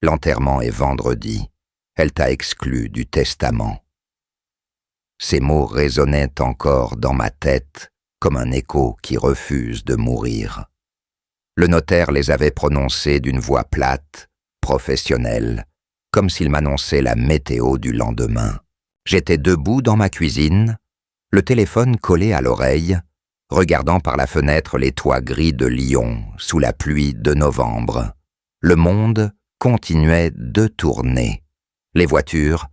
L'enterrement est vendredi. Elle t'a exclu du testament. » Ces mots résonnaient encore dans ma tête comme un écho qui refuse de mourir. Le notaire les avait prononcés d'une voix plate, professionnelle, comme s'il m'annonçait la météo du lendemain. J'étais debout dans ma cuisine, le téléphone collé à l'oreille, regardant par la fenêtre les toits gris de Lyon sous la pluie de novembre. Le monde continuait de tourner. Les voitures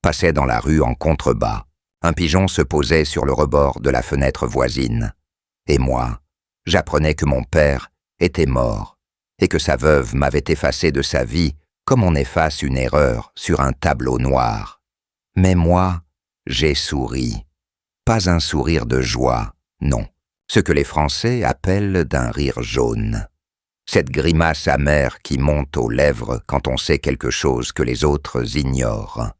passaient dans la rue en contrebas. Un pigeon se posait sur le rebord de la fenêtre voisine. Et moi, j'apprenais que mon père était mort et que sa veuve m'avait effacé de sa vie comme on efface une erreur sur un tableau noir. Mais moi, j'ai souri. Pas un sourire de joie, non. Ce que les Français appellent d'un rire jaune. Cette grimace amère qui monte aux lèvres quand on sait quelque chose que les autres ignorent.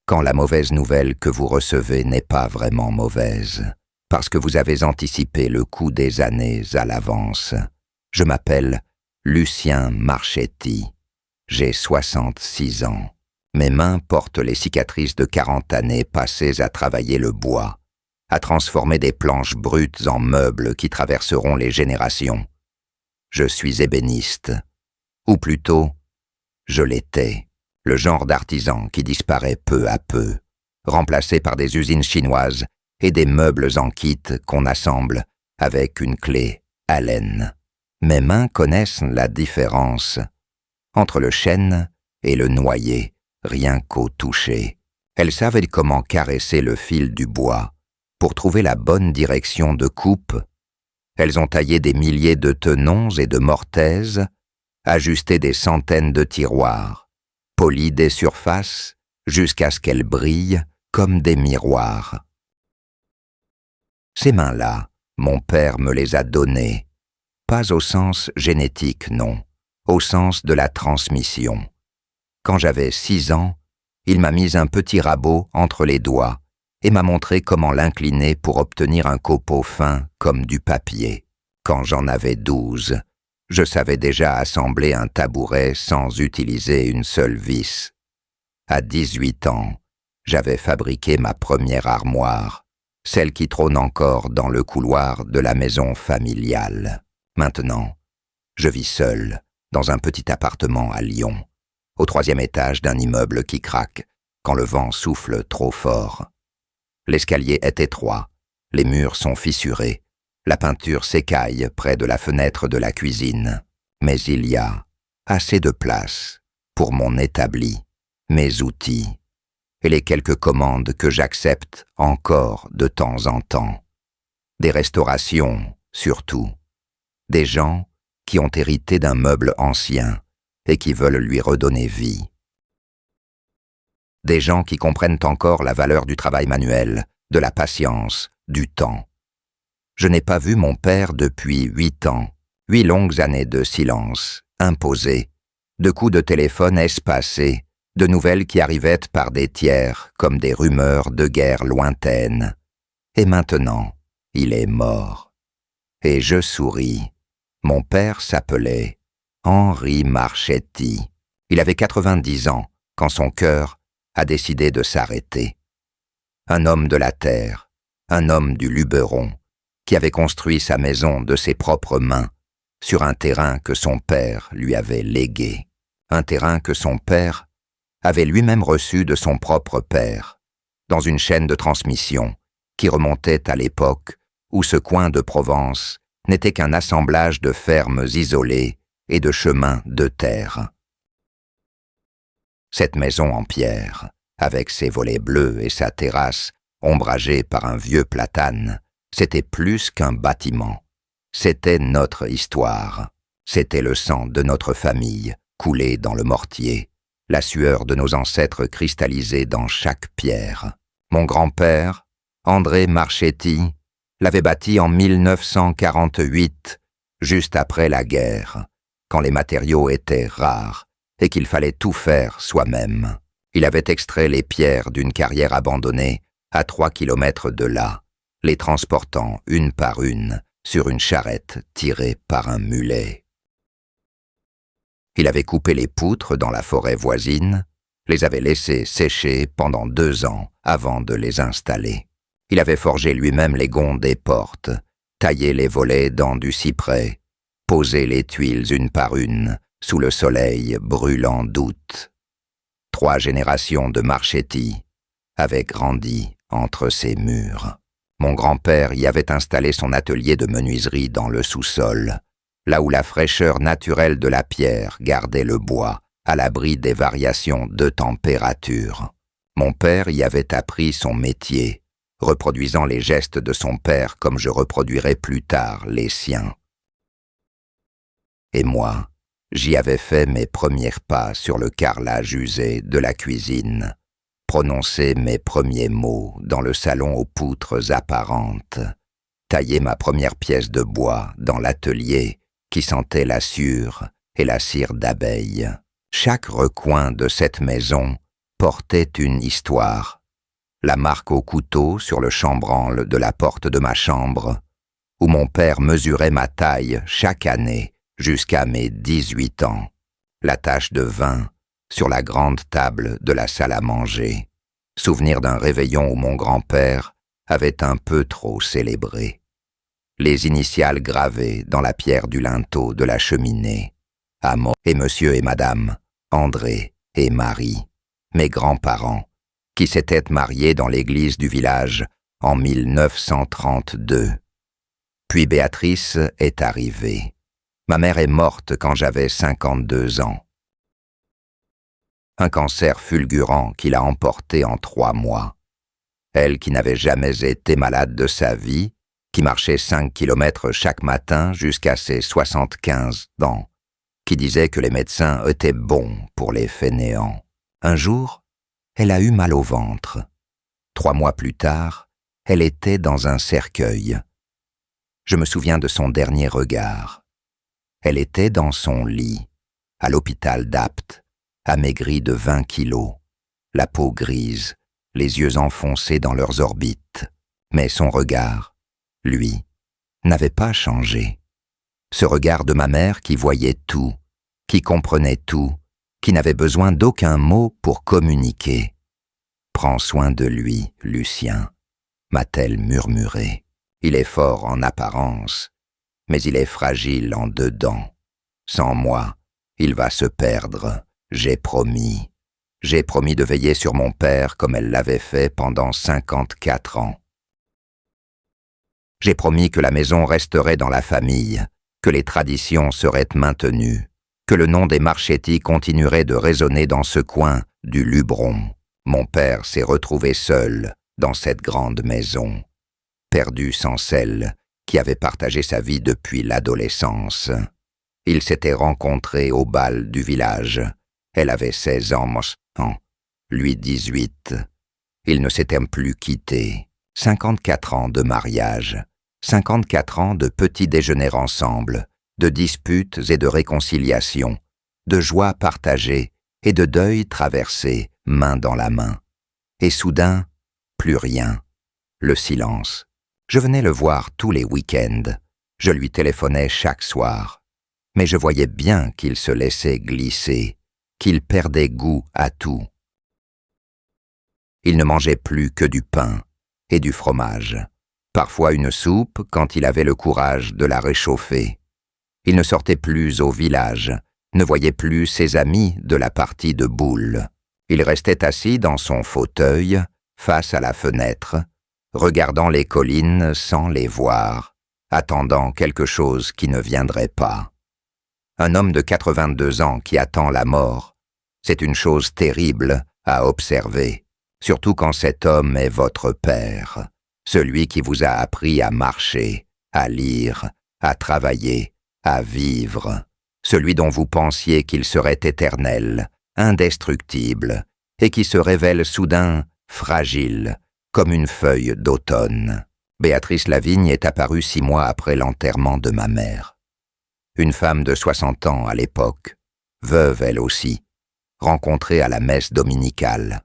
Quand la mauvaise nouvelle que vous recevez n'est pas vraiment mauvaise, parce que vous avez anticipé le coup des années à l'avance. Je m'appelle Lucien Marchetti. J'ai 66 ans. Mes mains portent les cicatrices de 40 années passées à travailler le bois, à transformer des planches brutes en meubles qui traverseront les générations. Je suis ébéniste. Ou plutôt, je l'étais. Le genre d'artisan qui disparaît peu à peu, remplacé par des usines chinoises et des meubles en kit qu'on assemble avec une clé Allen. Mes mains connaissent la différence entre le chêne et le noyer, rien qu'au toucher. Elles savent comment caresser le fil du bois pour trouver la bonne direction de coupe. Elles ont taillé des milliers de tenons et de mortaises, ajusté des centaines de tiroirs, poli des surfaces jusqu'à ce qu'elles brillent comme des miroirs. Ces mains-là, mon père me les a données, pas au sens génétique, non, au sens de la transmission. Quand j'avais 6 ans, il m'a mis un petit rabot entre les doigts et m'a montré comment l'incliner pour obtenir un copeau fin comme du papier. Quand j'en avais 12, je savais déjà assembler un tabouret sans utiliser une seule vis. À 18 ans, j'avais fabriqué ma première armoire, celle qui trône encore dans le couloir de la maison familiale. Maintenant, je vis seul, dans un petit appartement à Lyon, au 3e étage d'un immeuble qui craque quand le vent souffle trop fort. L'escalier est étroit, les murs sont fissurés, la peinture s'écaille près de la fenêtre de la cuisine. Mais il y a assez de place pour mon établi, mes outils et les quelques commandes que j'accepte encore de temps en temps. Des restaurations, surtout. Des gens qui ont hérité d'un meuble ancien et qui veulent lui redonner vie. Des gens qui comprennent encore la valeur du travail manuel, de la patience, du temps. Je n'ai pas vu mon père depuis 8 ans, 8 longues années de silence, imposé, de coups de téléphone espacés, de nouvelles qui arrivaient par des tiers comme des rumeurs de guerre lointaines. Et maintenant, il est mort. Et je souris. Mon père s'appelait Henri Marchetti. Il avait 90 ans quand son cœur a décidé de s'arrêter. Un homme de la terre, un homme du Luberon, qui avait construit sa maison de ses propres mains sur un terrain que son père lui avait légué. Un terrain que son père avait lui-même reçu de son propre père, dans une chaîne de transmission qui remontait à l'époque où ce coin de Provence n'était qu'un assemblage de fermes isolées et de chemins de terre. Cette maison en pierre, avec ses volets bleus et sa terrasse ombragée par un vieux platane, c'était plus qu'un bâtiment. C'était notre histoire. C'était le sang de notre famille coulé dans le mortier, la sueur de nos ancêtres cristallisée dans chaque pierre. Mon grand-père, André Marchetti, l'avait bâti en 1948, juste après la guerre, quand les matériaux étaient rares et qu'il fallait tout faire soi-même. Il avait extrait les pierres d'une carrière abandonnée à 3 kilomètres de là, les transportant une par une sur une charrette tirée par un mulet. Il avait coupé les poutres dans la forêt voisine, les avait laissées sécher pendant 2 ans avant de les installer. Il avait forgé lui-même les gonds des portes, taillé les volets dans du cyprès, posé les tuiles une par une, sous le soleil brûlant d'août. 3 générations de Marchetti avaient grandi entre ces murs. Mon grand-père y avait installé son atelier de menuiserie dans le sous-sol, là où la fraîcheur naturelle de la pierre gardait le bois à l'abri des variations de température. Mon père y avait appris son métier, reproduisant les gestes de son père comme je reproduirai plus tard les siens. Et moi, j'y avais fait mes premiers pas sur le carrelage usé de la cuisine, prononcé mes premiers mots dans le salon aux poutres apparentes, taillé ma première pièce de bois dans l'atelier qui sentait la sûre et la cire d'abeille. Chaque recoin de cette maison portait une histoire. La marque au couteau sur le chambranle de la porte de ma chambre, où mon père mesurait ma taille chaque année jusqu'à mes 18 ans. La tache de vin sur la grande table de la salle à manger. Souvenir d'un réveillon où mon grand-père avait un peu trop célébré. Les initiales gravées dans la pierre du linteau de la cheminée. Amos et monsieur et madame, André et Marie, mes grands-parents, qui s'étaient mariés dans l'église du village en 1932. Puis Béatrice est arrivée. Ma mère est morte quand j'avais 52 ans. Un cancer fulgurant qui l'a emportée en 3 mois. Elle qui n'avait jamais été malade de sa vie, qui marchait 5 kilomètres chaque matin jusqu'à ses 75 ans, qui disait que les médecins étaient bons pour les fainéants. Un jour, elle a eu mal au ventre. 3 mois plus tard, elle était dans un cercueil. Je me souviens de son dernier regard. Elle était dans son lit, à l'hôpital d'Apt, amaigrie de 20 kilos, la peau grise, les yeux enfoncés dans leurs orbites. Mais son regard, lui, n'avait pas changé. Ce regard de ma mère qui voyait tout, qui comprenait tout, qui n'avait besoin d'aucun mot pour communiquer. « Prends soin de lui, Lucien », m'a-t-elle murmuré. Il est fort en apparence, mais il est fragile en dedans. Sans moi, il va se perdre. J'ai promis. J'ai promis de veiller sur mon père comme elle l'avait fait pendant 54 ans. J'ai promis que la maison resterait dans la famille, que les traditions seraient maintenues, que le nom des Marchetti continuerait de résonner dans ce coin du Luberon. Mon père s'est retrouvé seul dans cette grande maison, perdu sans celle qui avait partagé sa vie depuis l'adolescence. Ils s'étaient rencontrés au bal du village. Elle avait 16 ans, lui 18. Ils ne s'étaient plus quittés. 54 ans de mariage, 54 ans de petits déjeuners ensemble, de disputes et de réconciliations, de joies partagées et de deuils traversés main dans la main. Et soudain, plus rien. Le silence. Je venais le voir tous les week-ends. Je lui téléphonais chaque soir. Mais je voyais bien qu'il se laissait glisser, qu'il perdait goût à tout. Il ne mangeait plus que du pain et du fromage, parfois une soupe quand il avait le courage de la réchauffer. Il ne sortait plus au village, ne voyait plus ses amis de la partie de boules. Il restait assis dans son fauteuil, face à la fenêtre, regardant les collines sans les voir, attendant quelque chose qui ne viendrait pas. Un homme de 82 ans qui attend la mort, c'est une chose terrible à observer, surtout quand cet homme est votre père, celui qui vous a appris à marcher, à lire, à travailler, à vivre, celui dont vous pensiez qu'il serait éternel, indestructible, et qui se révèle soudain fragile, comme une feuille d'automne. Béatrice Lavigne est apparue 6 mois après l'enterrement de ma mère. Une femme de 60 ans à l'époque, veuve elle aussi, rencontrée à la messe dominicale.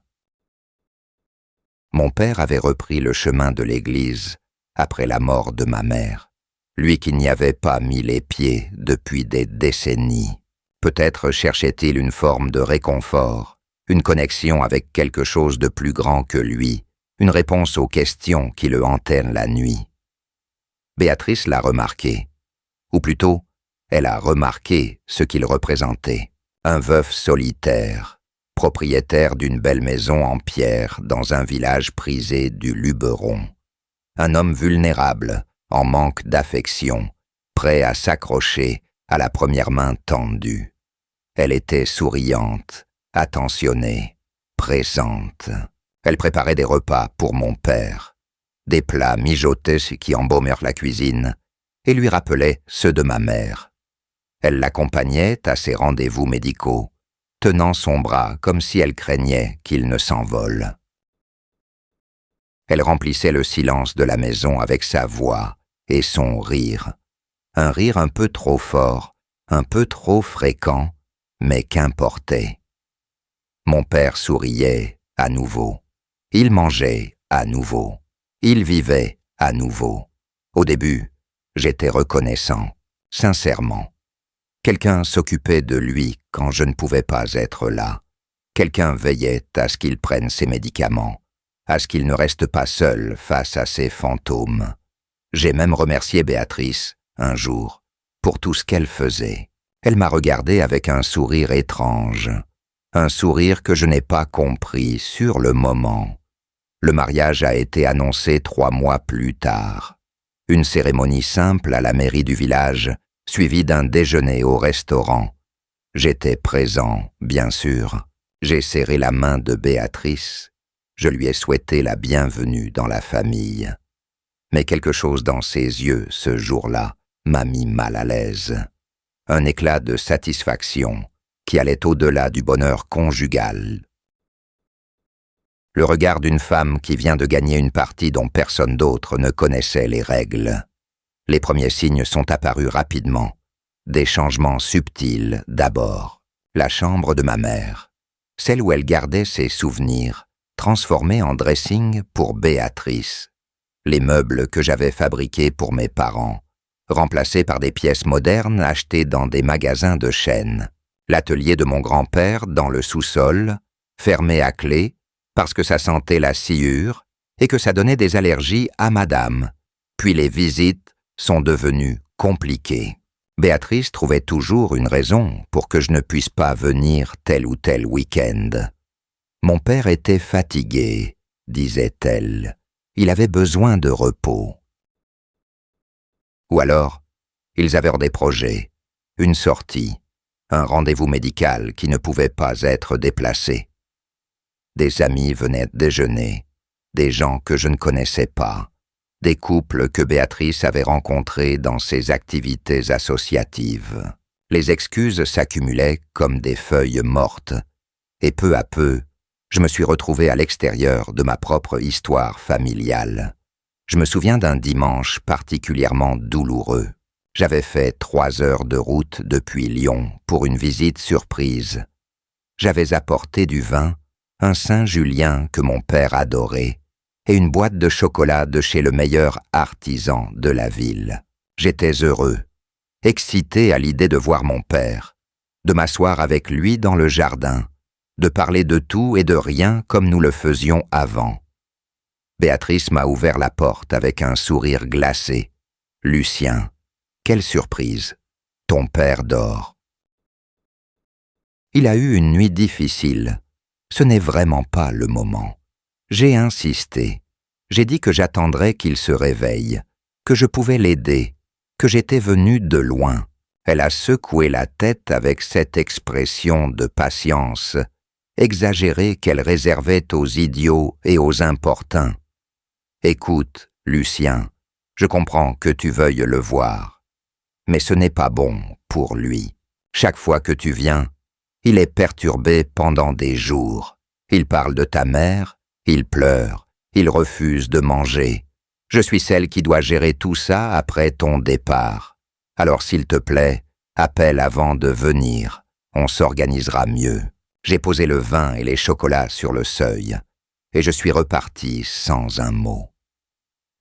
Mon père avait repris le chemin de l'église après la mort de ma mère, lui qui n'y avait pas mis les pieds depuis des décennies. Peut-être cherchait-il une forme de réconfort, une connexion avec quelque chose de plus grand que lui, une réponse aux questions qui le hantaient la nuit. Béatrice l'a remarqué, ou plutôt, elle a remarqué ce qu'il représentait. Un veuf solitaire, propriétaire d'une belle maison en pierre dans un village prisé du Luberon. Un homme vulnérable, en manque d'affection, prêt à s'accrocher à la première main tendue. Elle était souriante, attentionnée, présente. Elle préparait des repas pour mon père, des plats mijotés qui embaumèrent la cuisine, et lui rappelaient ceux de ma mère. Elle l'accompagnait à ses rendez-vous médicaux, tenant son bras comme si elle craignait qu'il ne s'envole. Elle remplissait le silence de la maison avec sa voix et son rire. Un rire un peu trop fort, un peu trop fréquent, mais qu'importait. Mon père souriait à nouveau. Il mangeait à nouveau. Il vivait à nouveau. Au début, j'étais reconnaissant, sincèrement. Quelqu'un s'occupait de lui quand je ne pouvais pas être là. Quelqu'un veillait à ce qu'il prenne ses médicaments, à ce qu'il ne reste pas seul face à ses fantômes. J'ai même remercié Béatrice, un jour, pour tout ce qu'elle faisait. Elle m'a regardé avec un sourire étrange, un sourire que je n'ai pas compris sur le moment. Le mariage a été annoncé 3 mois plus tard. Une cérémonie simple à la mairie du village, suivie d'un déjeuner au restaurant. J'étais présent, bien sûr. J'ai serré la main de Béatrice. Je lui ai souhaité la bienvenue dans la famille. Mais quelque chose dans ses yeux, ce jour-là, m'a mis mal à l'aise. Un éclat de satisfaction qui allait au-delà du bonheur conjugal. Le regard d'une femme qui vient de gagner une partie dont personne d'autre ne connaissait les règles. Les premiers signes sont apparus rapidement. Des changements subtils d'abord. La chambre de ma mère, celle où elle gardait ses souvenirs, transformée en dressing pour Béatrice. Les meubles que j'avais fabriqués pour mes parents, remplacés par des pièces modernes achetées dans des magasins de chaîne. L'atelier de mon grand-père dans le sous-sol, fermé à clé, parce que ça sentait la sciure et que ça donnait des allergies à madame. Puis les visites sont devenues compliquées. Béatrice trouvait toujours une raison pour que je ne puisse pas venir tel ou tel week-end. Mon père était fatigué, disait-elle. Il avait besoin de repos. Ou alors, ils avaient des projets, une sortie, un rendez-vous médical qui ne pouvait pas être déplacé. Des amis venaient déjeuner, des gens que je ne connaissais pas, des couples que Béatrice avait rencontrés dans ses activités associatives. Les excuses s'accumulaient comme des feuilles mortes, et peu à peu, je me suis retrouvé à l'extérieur de ma propre histoire familiale. Je me souviens d'un dimanche particulièrement douloureux. J'avais fait 3 heures de route depuis Lyon pour une visite surprise. J'avais apporté du vin, un Saint-Julien que mon père adorait, et une boîte de chocolat de chez le meilleur artisan de la ville. J'étais heureux, excité à l'idée de voir mon père, de m'asseoir avec lui dans le jardin, de parler de tout et de rien comme nous le faisions avant. Béatrice m'a ouvert la porte avec un sourire glacé. « Lucien, quelle surprise! Ton père dort. » Il a eu une nuit difficile. Ce n'est vraiment pas le moment. J'ai insisté. J'ai dit que j'attendrais qu'il se réveille, que je pouvais l'aider, que j'étais venu de loin. Elle a secoué la tête avec cette expression de patience exagérée qu'elle réservait aux idiots et aux importuns. « Écoute, Lucien, je comprends que tu veuilles le voir, mais ce n'est pas bon pour lui. Chaque fois que tu viens, il est perturbé pendant des jours. Il parle de ta mère, il pleure, il refuse de manger. Je suis celle qui doit gérer tout ça après ton départ. Alors s'il te plaît, appelle avant de venir, on s'organisera mieux. » J'ai posé le vin et les chocolats sur le seuil, et je suis reparti sans un mot.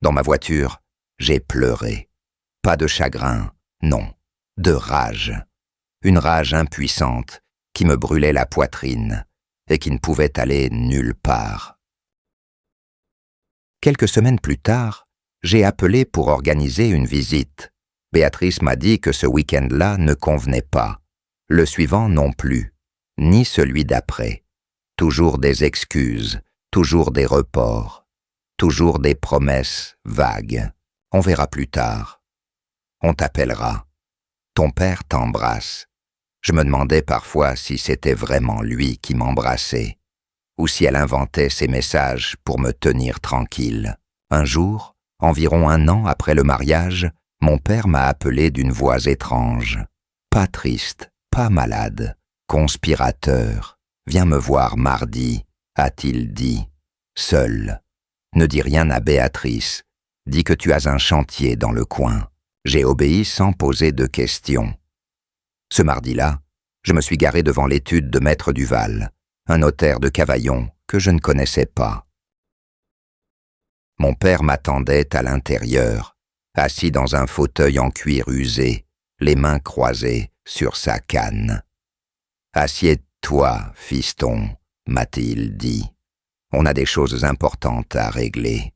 Dans ma voiture, j'ai pleuré. Pas de chagrin, non, de rage. une rage impuissante qui me brûlait la poitrine et qui ne pouvait aller nulle part. Quelques semaines plus tard, j'ai appelé pour organiser une visite. Béatrice m'a dit que ce week-end-là ne convenait pas, le suivant non plus, ni celui d'après. Toujours des excuses, toujours des reports, toujours des promesses vagues. On verra plus tard. On t'appellera. Ton père t'embrasse. Je me demandais parfois si c'était vraiment lui qui m'embrassait, ou si elle inventait ces messages pour me tenir tranquille. Un jour, environ 1 an après le mariage, mon père m'a appelé d'une voix étrange. Pas triste, pas malade, conspirateur. Viens me voir mardi, a-t-il dit. Seul. Ne dis rien à Béatrice. Dis que tu as un chantier dans le coin. J'ai obéi sans poser de questions. Ce mardi-là, je me suis garé devant l'étude de Maître Duval, un notaire de Cavaillon que je ne connaissais pas. Mon père m'attendait à l'intérieur, assis dans un fauteuil en cuir usé, les mains croisées sur sa canne. « Assieds-toi, fiston, m'a-t-il dit. On a des choses importantes à régler. »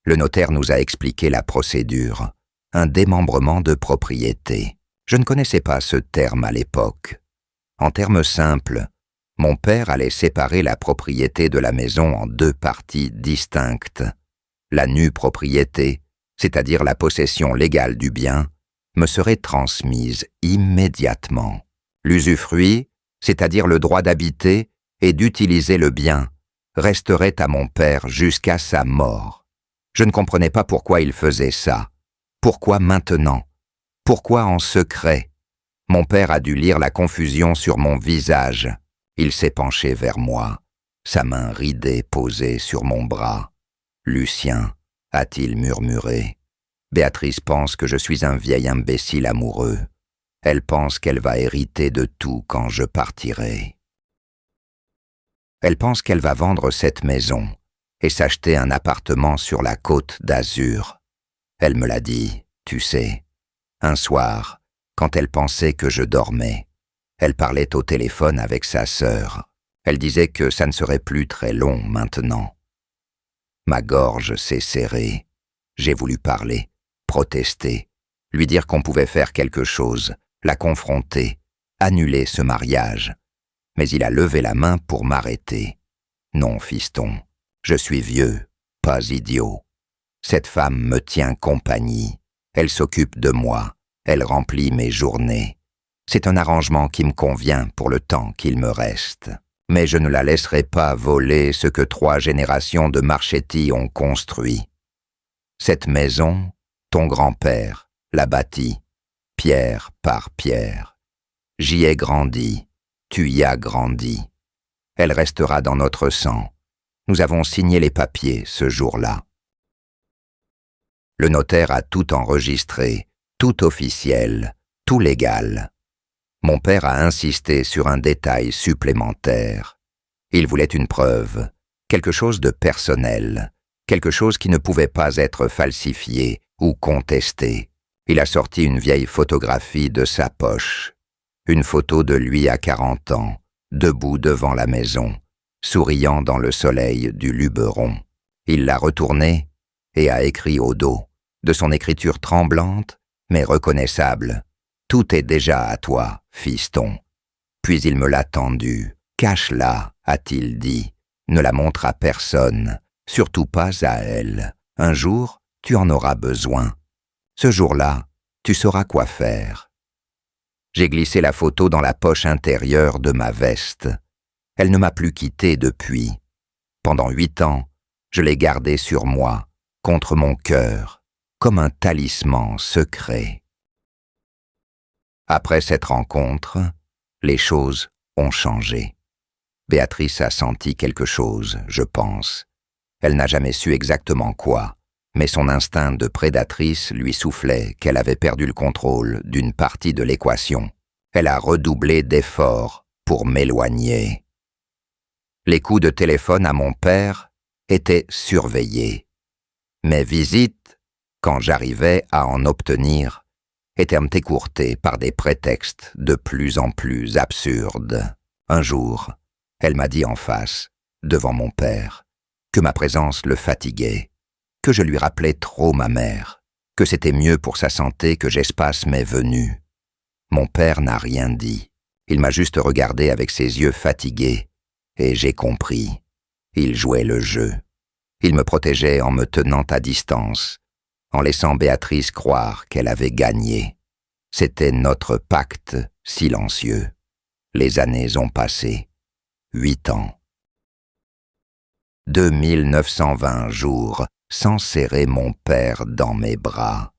Le notaire nous a expliqué la procédure, un démembrement de propriété. Je ne connaissais pas ce terme à l'époque. En termes simples, mon père allait séparer la propriété de la maison en 2 parties distinctes. La nue propriété, c'est-à-dire la possession légale du bien, me serait transmise immédiatement. L'usufruit, c'est-à-dire le droit d'habiter et d'utiliser le bien, resterait à mon père jusqu'à sa mort. Je ne comprenais pas pourquoi il faisait ça. Pourquoi maintenant? Pourquoi en secret? Mon père a dû lire la confusion sur mon visage. Il s'est penché vers moi, sa main ridée posée sur mon bras. « Lucien », a-t-il murmuré. « Béatrice pense que je suis un vieil imbécile amoureux. Elle pense qu'elle va hériter de tout quand je partirai. Elle pense qu'elle va vendre cette maison et s'acheter un appartement sur la Côte d'Azur. Elle me l'a dit, tu sais. Un soir, quand elle pensait que je dormais, elle parlait au téléphone avec sa sœur. Elle disait que ça ne serait plus très long maintenant. Ma gorge s'est serrée. J'ai voulu parler, protester, lui dire qu'on pouvait faire quelque chose, la confronter, annuler ce mariage. Mais il a levé la main pour m'arrêter. Non, fiston, je suis vieux, pas idiot. Cette femme me tient compagnie. Elle s'occupe de moi. Elle remplit mes journées. C'est un arrangement qui me convient pour le temps qu'il me reste. Mais je ne la laisserai pas voler ce que 3 générations de Marchetti ont construit. Cette maison, ton grand-père l'a bâtie, pierre par pierre. J'y ai grandi, tu y as grandi. Elle restera dans notre sang. Nous avons signé les papiers ce jour-là. Le notaire a tout enregistré, tout officiel, tout légal. Mon père a insisté sur un détail supplémentaire. Il voulait une preuve, quelque chose de personnel, quelque chose qui ne pouvait pas être falsifié ou contesté. Il a sorti une vieille photographie de sa poche, une photo de lui à 40 ans, debout devant la maison, souriant dans le soleil du Luberon. Il l'a retournée et a écrit au dos, de son écriture tremblante mais reconnaissable. « Tout est déjà à toi, fiston. » Puis il me l'a tendue. « Cache-la, a-t-il dit. Ne la montre à personne, surtout pas à elle. Un jour, tu en auras besoin. Ce jour-là, tu sauras quoi faire. » J'ai glissé la photo dans la poche intérieure de ma veste. Elle ne m'a plus quitté depuis. Pendant 8 ans, je l'ai gardée sur moi, contre mon cœur, comme un talisman secret. Après cette rencontre, les choses ont changé. Béatrice a senti quelque chose, je pense. Elle n'a jamais su exactement quoi, mais son instinct de prédatrice lui soufflait qu'elle avait perdu le contrôle d'une partie de l'équation. Elle a redoublé d'efforts pour m'éloigner. Les coups de téléphone à mon père étaient surveillés. Mes visites, quand j'arrivais à en obtenir, et termes écourtés par des prétextes de plus en plus absurdes. Un jour, elle m'a dit en face, devant mon père, que ma présence le fatiguait, que je lui rappelais trop ma mère, que c'était mieux pour sa santé que j'espace mes venues. Mon père n'a rien dit. Il m'a juste regardé avec ses yeux fatigués, et j'ai compris. Il jouait le jeu. Il me protégeait en me tenant à distance, en laissant Béatrice croire qu'elle avait gagné. C'était notre pacte silencieux. Les années ont passé. 8 ans. 2920 jours sans serrer mon père dans mes bras,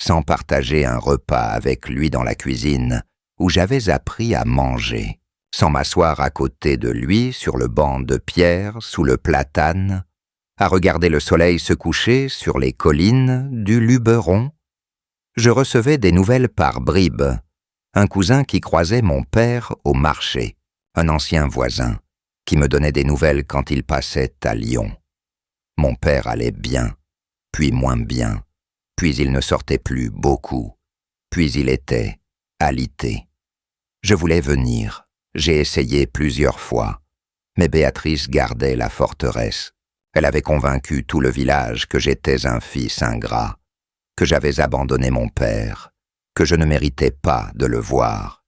sans partager un repas avec lui dans la cuisine où j'avais appris à manger, sans m'asseoir à côté de lui sur le banc de pierre sous le platane, à regarder le soleil se coucher sur les collines du Luberon. Je recevais des nouvelles par bribes. Un cousin qui croisait mon père au marché, un ancien voisin, qui me donnait des nouvelles quand il passait à Lyon. Mon père allait bien, puis moins bien, puis il ne sortait plus beaucoup, puis il était alité. Je voulais venir, j'ai essayé plusieurs fois, mais Béatrice gardait la forteresse. Elle avait convaincu tout le village que j'étais un fils ingrat, que j'avais abandonné mon père, que je ne méritais pas de le voir.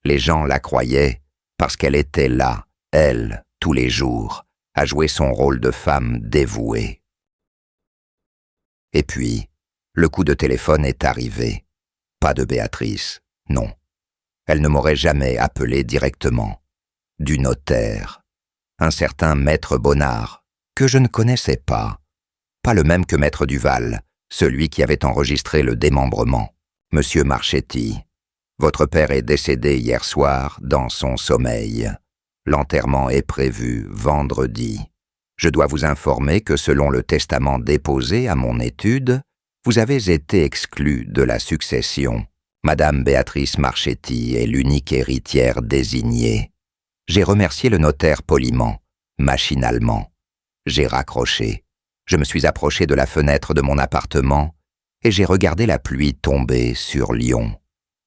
Les gens la croyaient parce qu'elle était là, elle, tous les jours, à jouer son rôle de femme dévouée. Et puis, le coup de téléphone est arrivé. Pas de Béatrice, non. Elle ne m'aurait jamais appelé directement. Du notaire. Un certain maître Bonnard, que je ne connaissais pas. Pas le même que maître Duval, celui qui avait enregistré le démembrement. Monsieur Marchetti, votre père est décédé hier soir dans son sommeil. L'enterrement est prévu vendredi. Je dois vous informer que selon le testament déposé à mon étude, vous avez été exclu de la succession. Madame Béatrice Marchetti est l'unique héritière désignée. J'ai remercié le notaire poliment, machinalement. J'ai raccroché. Je me suis approché de la fenêtre de mon appartement et j'ai regardé la pluie tomber sur Lyon.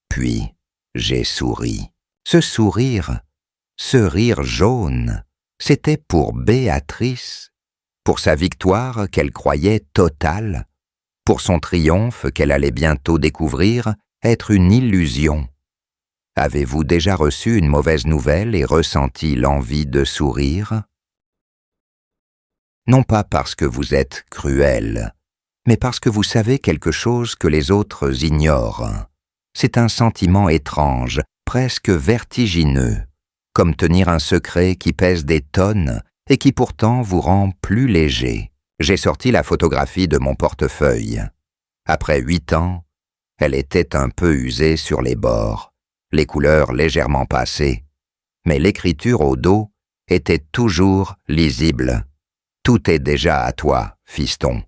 Puis, j'ai souri. Ce sourire, ce rire jaune, c'était pour Béatrice, pour sa victoire qu'elle croyait totale, pour son triomphe qu'elle allait bientôt découvrir être une illusion. Avez-vous déjà reçu une mauvaise nouvelle et ressenti l'envie de sourire? Non pas parce que vous êtes cruel, mais parce que vous savez quelque chose que les autres ignorent. C'est un sentiment étrange, presque vertigineux, comme tenir un secret qui pèse des tonnes et qui pourtant vous rend plus léger. J'ai sorti la photographie de mon portefeuille. Après 8 ans, elle était un peu usée sur les bords, les couleurs légèrement passées, mais l'écriture au dos était toujours lisible. Tout est déjà à toi, fiston.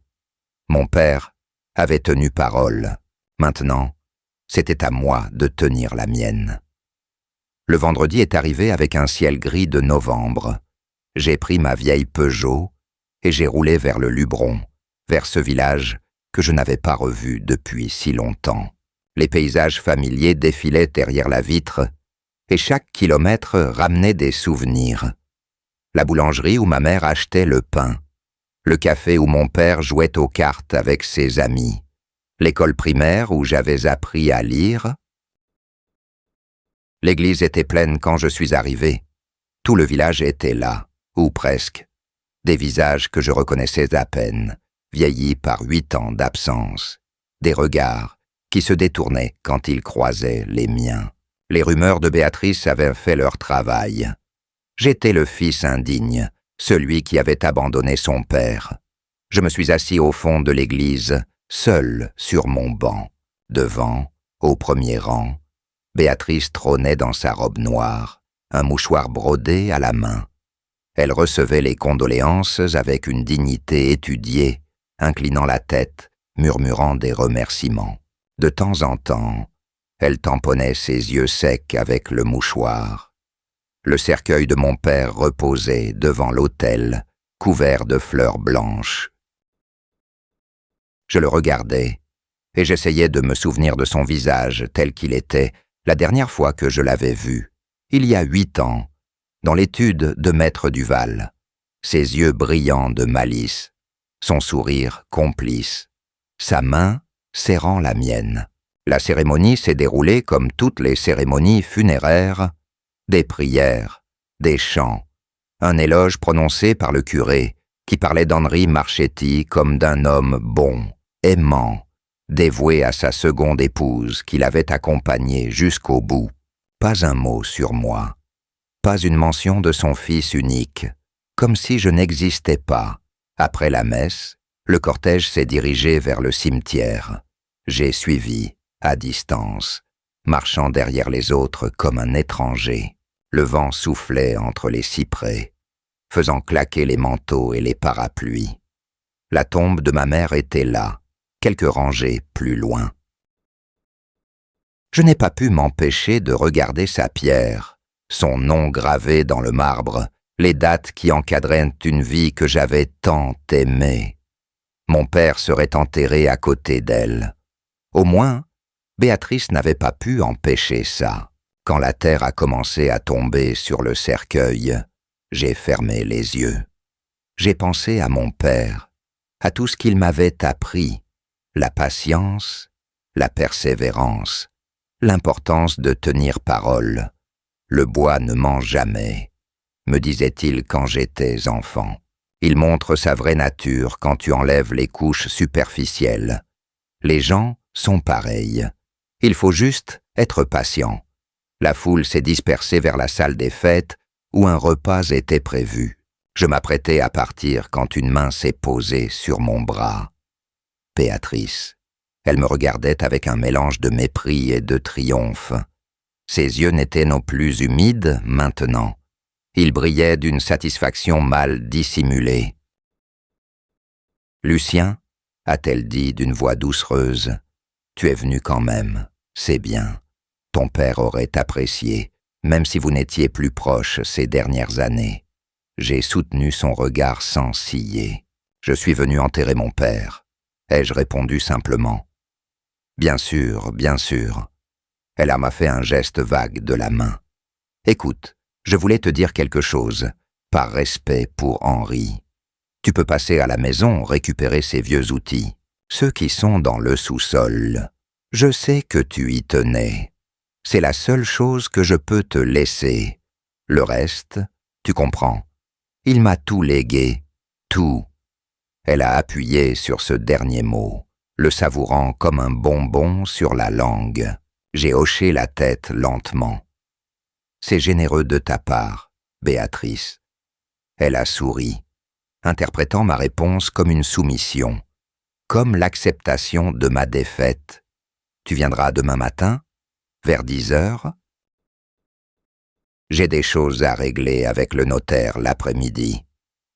Mon père avait tenu parole. Maintenant, c'était à moi de tenir la mienne. Le vendredi est arrivé avec un ciel gris de novembre. J'ai pris ma vieille Peugeot et j'ai roulé vers le Luberon, vers ce village que je n'avais pas revu depuis si longtemps. Les paysages familiers défilaient derrière la vitre et chaque kilomètre ramenait des souvenirs. La boulangerie où ma mère achetait le pain, le café où mon père jouait aux cartes avec ses amis, l'école primaire où j'avais appris à lire. L'église était pleine quand je suis arrivé. Tout le village était là, ou presque. Des visages que je reconnaissais à peine, vieillis par 8 ans d'absence. Des regards qui se détournaient quand ils croisaient les miens. Les rumeurs de Béatrice avaient fait leur travail. J'étais le fils indigne, celui qui avait abandonné son père. Je me suis assis au fond de l'église, seul sur mon banc. Devant, au premier rang, Béatrice trônait dans sa robe noire, un mouchoir brodé à la main. Elle recevait les condoléances avec une dignité étudiée, inclinant la tête, murmurant des remerciements. De temps en temps, elle tamponnait ses yeux secs avec le mouchoir. Le cercueil de mon père reposait devant l'autel, couvert de fleurs blanches. Je le regardais, et j'essayais de me souvenir de son visage tel qu'il était la dernière fois que je l'avais vu, il y a 8 ans, dans l'étude de Maître Duval, ses yeux brillants de malice, son sourire complice, sa main serrant la mienne. La cérémonie s'est déroulée comme toutes les cérémonies funéraires, des prières, des chants, un éloge prononcé par le curé qui parlait d'Henri Marchetti comme d'un homme bon, aimant, dévoué à sa seconde épouse qui l'avait accompagné jusqu'au bout. Pas un mot sur moi, pas une mention de son fils unique, comme si je n'existais pas. Après la messe, le cortège s'est dirigé vers le cimetière. J'ai suivi, à distance, marchant derrière les autres comme un étranger. Le vent soufflait entre les cyprès, faisant claquer les manteaux et les parapluies. La tombe de ma mère était là, quelques rangées plus loin. Je n'ai pas pu m'empêcher de regarder sa pierre, son nom gravé dans le marbre, les dates qui encadraient une vie que j'avais tant aimée. Mon père serait enterré à côté d'elle. Au moins, Béatrice n'avait pas pu empêcher ça. Quand la terre a commencé à tomber sur le cercueil, j'ai fermé les yeux. J'ai pensé à mon père, à tout ce qu'il m'avait appris, la patience, la persévérance, l'importance de tenir parole. Le bois ne ment jamais, me disait-il quand j'étais enfant. Il montre sa vraie nature quand tu enlèves les couches superficielles. Les gens sont pareils. Il faut juste être patient. La foule s'est dispersée vers la salle des fêtes où un repas était prévu. Je m'apprêtais à partir quand une main s'est posée sur mon bras. Béatrice. Elle me regardait avec un mélange de mépris et de triomphe. Ses yeux n'étaient non plus humides maintenant. Ils brillaient d'une satisfaction mal dissimulée. « Lucien, a-t-elle dit d'une voix doucereuse, tu es venu quand même, c'est bien. Ton père aurait apprécié, même si vous n'étiez plus proches ces dernières années. » J'ai soutenu son regard sans ciller. « Je suis venu enterrer mon père. » ai-je répondu simplement. « Bien sûr, bien sûr. » Elle m'a fait un geste vague de la main. « Écoute, je voulais te dire quelque chose, par respect pour Henri. Tu peux passer à la maison récupérer ces vieux outils, ceux qui sont dans le sous-sol. Je sais que tu y tenais. C'est la seule chose que je peux te laisser. Le reste, tu comprends. Il m'a tout légué, tout. » Elle a appuyé sur ce dernier mot, le savourant comme un bonbon sur la langue. J'ai hoché la tête lentement. « C'est généreux de ta part, Béatrice. » Elle a souri, interprétant ma réponse comme une soumission, comme l'acceptation de ma défaite. « Tu viendras demain matin, vers 10 heures ? » J'ai des choses à régler avec le notaire l'après-midi.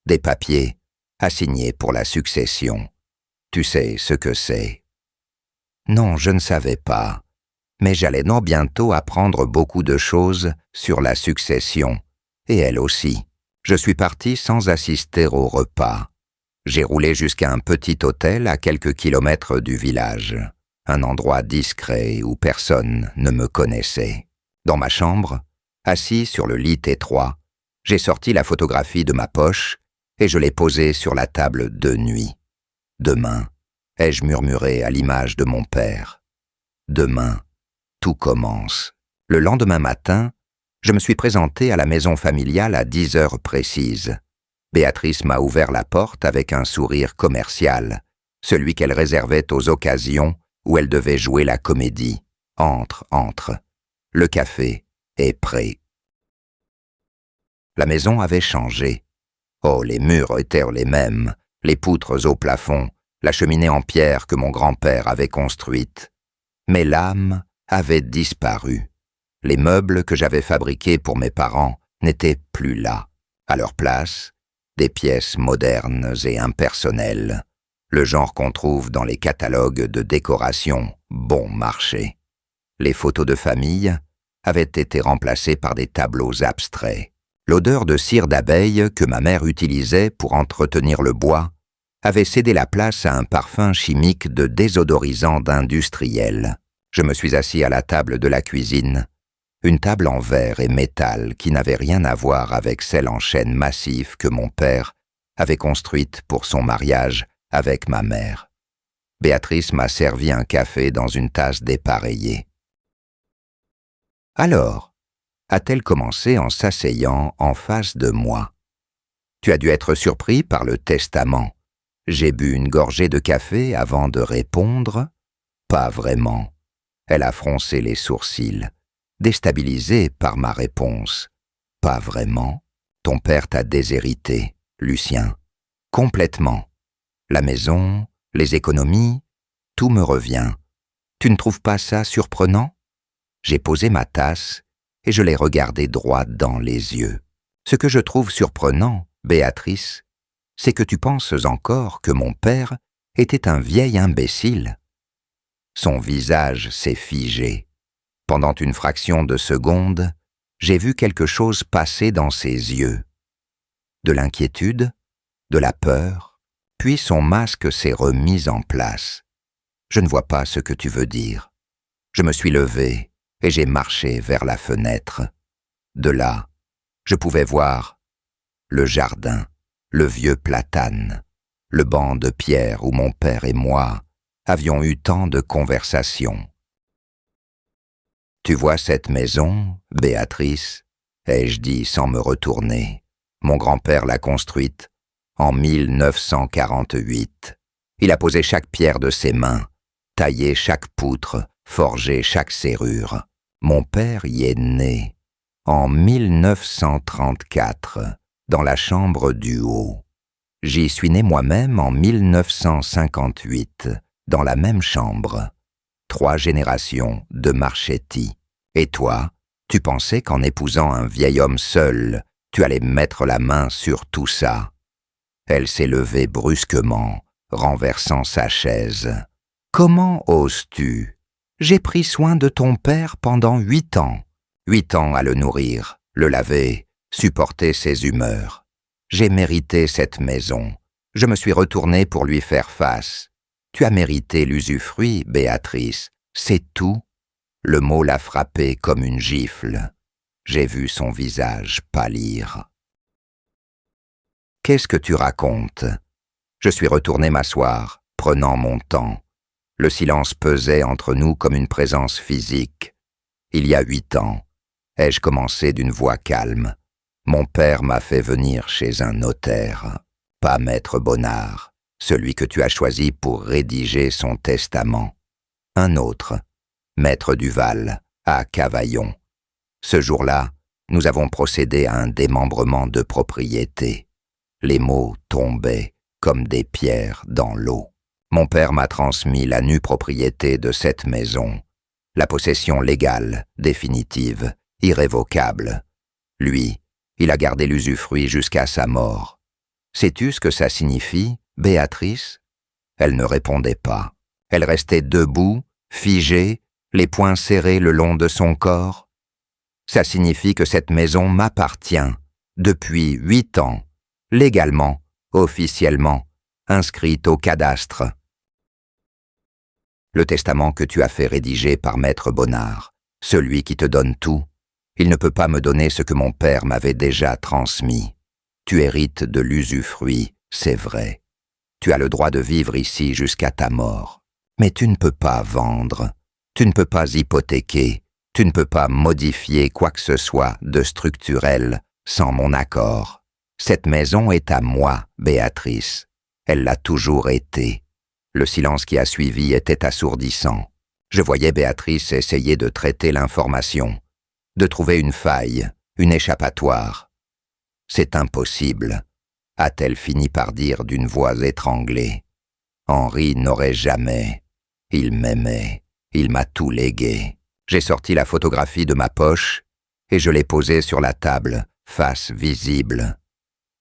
Des papiers à signer pour la succession. Tu sais ce que c'est. Non, je ne savais pas. Mais j'allais non bientôt apprendre beaucoup de choses sur la succession, et elle aussi. Je suis parti sans assister au repas. J'ai roulé jusqu'à un petit hôtel à quelques kilomètres du village, un endroit discret où personne ne me connaissait. Dans ma chambre, assis sur le lit étroit, j'ai sorti la photographie de ma poche et je l'ai posée sur la table de nuit. Demain, ai-je murmuré à l'image de mon père. Demain, tout commence. Le lendemain matin, je me suis présenté à la maison familiale à 10 heures précises. Béatrice m'a ouvert la porte avec un sourire commercial, celui qu'elle réservait aux occasions où elle devait jouer la comédie. Entre, entre. Le café est prêt. La maison avait changé. Oh, les murs étaient les mêmes, les poutres au plafond, la cheminée en pierre que mon grand-père avait construite. Mais l'âme avait disparu. Les meubles que j'avais fabriqués pour mes parents n'étaient plus là. À leur place, des pièces modernes et impersonnelles, le genre qu'on trouve dans les catalogues de décoration bon marché. Les photos de famille avaient été remplacées par des tableaux abstraits. L'odeur de cire d'abeille que ma mère utilisait pour entretenir le bois avait cédé la place à un parfum chimique de désodorisant d'industriel. Je me suis assis à la table de la cuisine, une table en verre et métal qui n'avait rien à voir avec celle en chêne massif que mon père avait construite pour son mariage avec ma mère. Béatrice m'a servi un café dans une tasse dépareillée. Alors, a-t-elle commencé en s'asseyant en face de moi. Tu as dû être surpris par le testament. J'ai bu une gorgée de café avant de répondre. Pas vraiment. Elle a froncé les sourcils, déstabilisée par ma réponse. Pas vraiment. Ton père t'a déshérité, Lucien. Complètement. La maison, les économies, tout me revient. Tu ne trouves pas ça surprenant? J'ai posé ma tasse et je l'ai regardée droit dans les yeux. Ce que je trouve surprenant, Béatrice, c'est que tu penses encore que mon père était un vieil imbécile. Son visage s'est figé. Pendant une fraction de seconde, j'ai vu quelque chose passer dans ses yeux. De l'inquiétude, de la peur, puis son masque s'est remis en place. Je ne vois pas ce que tu veux dire. Je me suis levé et j'ai marché vers la fenêtre. De là, je pouvais voir le jardin, le vieux platane, le banc de pierre où mon père et moi avions eu tant de conversations. Tu vois cette maison, Béatrice, ai-je dit sans me retourner. Mon grand-père l'a construite en 1948. Il a posé chaque pierre de ses mains, taillé chaque poutre, forgé chaque serrure. Mon père y est né en 1934, dans la chambre du haut. J'y suis né moi-même en 1958, dans la même chambre. 3 générations de Marchetti. Et toi, tu pensais qu'en épousant un vieil homme seul, tu allais mettre la main sur tout ça. Elle s'est levée brusquement, renversant sa chaise. Comment oses-tu? J'ai pris soin de ton père pendant 8 ans. 8 ans à le nourrir, le laver, supporter ses humeurs. J'ai mérité cette maison. Je me suis retourné pour lui faire face. Tu as mérité l'usufruit, Béatrice. C'est tout. Le mot l'a frappé comme une gifle. J'ai vu son visage pâlir. Qu'est-ce que tu racontes? Je suis retourné m'asseoir, prenant mon temps. Le silence pesait entre nous comme une présence physique. Il y a 8 ans, ai-je commencé d'une voix calme. Mon père m'a fait venir chez un notaire, pas Maître Bonnard, celui que tu as choisi pour rédiger son testament. Un autre, Maître Duval, à Cavaillon. Ce jour-là, nous avons procédé à un démembrement de propriété. Les mots tombaient comme des pierres dans l'eau. Mon père m'a transmis la nue propriété de cette maison, la possession légale, définitive, irrévocable. Lui, il a gardé l'usufruit jusqu'à sa mort. Sais-tu ce que ça signifie, Béatrice? Elle ne répondait pas. Elle restait debout, figée, les poings serrés le long de son corps. Ça signifie que cette maison m'appartient, depuis 8 ans, légalement, officiellement, inscrite au cadastre. Le testament que tu as fait rédiger par Maître Bonnard, celui qui te donne tout, il ne peut pas me donner ce que mon père m'avait déjà transmis. Tu hérites de l'usufruit, c'est vrai. Tu as le droit de vivre ici jusqu'à ta mort. Mais tu ne peux pas vendre, tu ne peux pas hypothéquer, tu ne peux pas modifier quoi que ce soit de structurel sans mon accord. Cette maison est à moi, Béatrice. Elle l'a toujours été. Le silence qui a suivi était assourdissant. Je voyais Béatrice essayer de traiter l'information, de trouver une faille, une échappatoire. C'est impossible, a-t-elle fini par dire d'une voix étranglée. Henri n'aurait jamais. Il m'aimait, il m'a tout légué. J'ai sorti la photographie de ma poche et je l'ai posée sur la table, face visible.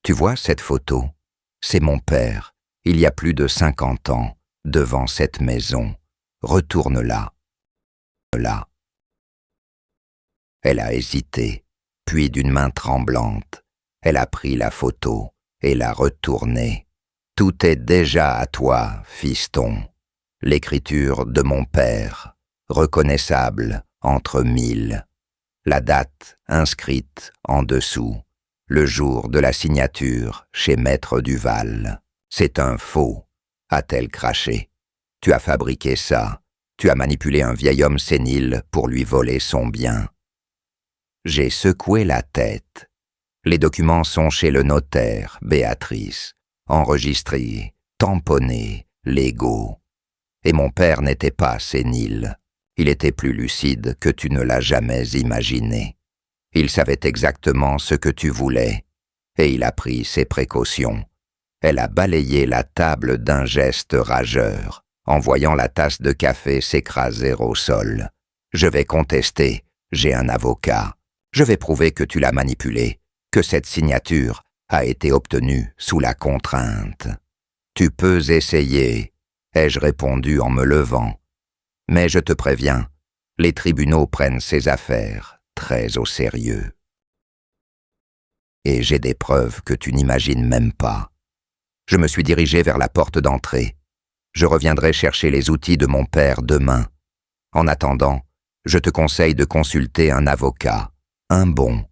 Tu vois cette photo? C'est mon père, il y a plus de 50 ans, devant cette maison. Retourne-la. Là. Elle a hésité, puis d'une main tremblante, elle a pris la photo et l'a retournée. Tout est déjà à toi, fiston. L'écriture de mon père, reconnaissable entre mille. La date inscrite en dessous. Le jour de la signature chez Maître Duval. C'est un faux, a-t-elle craché. Tu as fabriqué ça. Tu as manipulé un vieil homme sénile pour lui voler son bien. J'ai secoué la tête. Les documents sont chez le notaire, Béatrice, enregistrés, tamponnés, légaux. Et mon père n'était pas sénile. Il était plus lucide que tu ne l'as jamais imaginé. Il savait exactement ce que tu voulais, et il a pris ses précautions. Elle a balayé la table d'un geste rageur, en voyant la tasse de café s'écraser au sol. Je vais contester, j'ai un avocat. Je vais prouver que tu l'as manipulé, que cette signature a été obtenue sous la contrainte. Tu peux essayer, ai-je répondu en me levant. Mais je te préviens, les tribunaux prennent ces affaires très au sérieux. Et j'ai des preuves que tu n'imagines même pas. Je me suis dirigé vers la porte d'entrée. Je reviendrai chercher les outils de mon père demain. En attendant, je te conseille de consulter un avocat, un bon.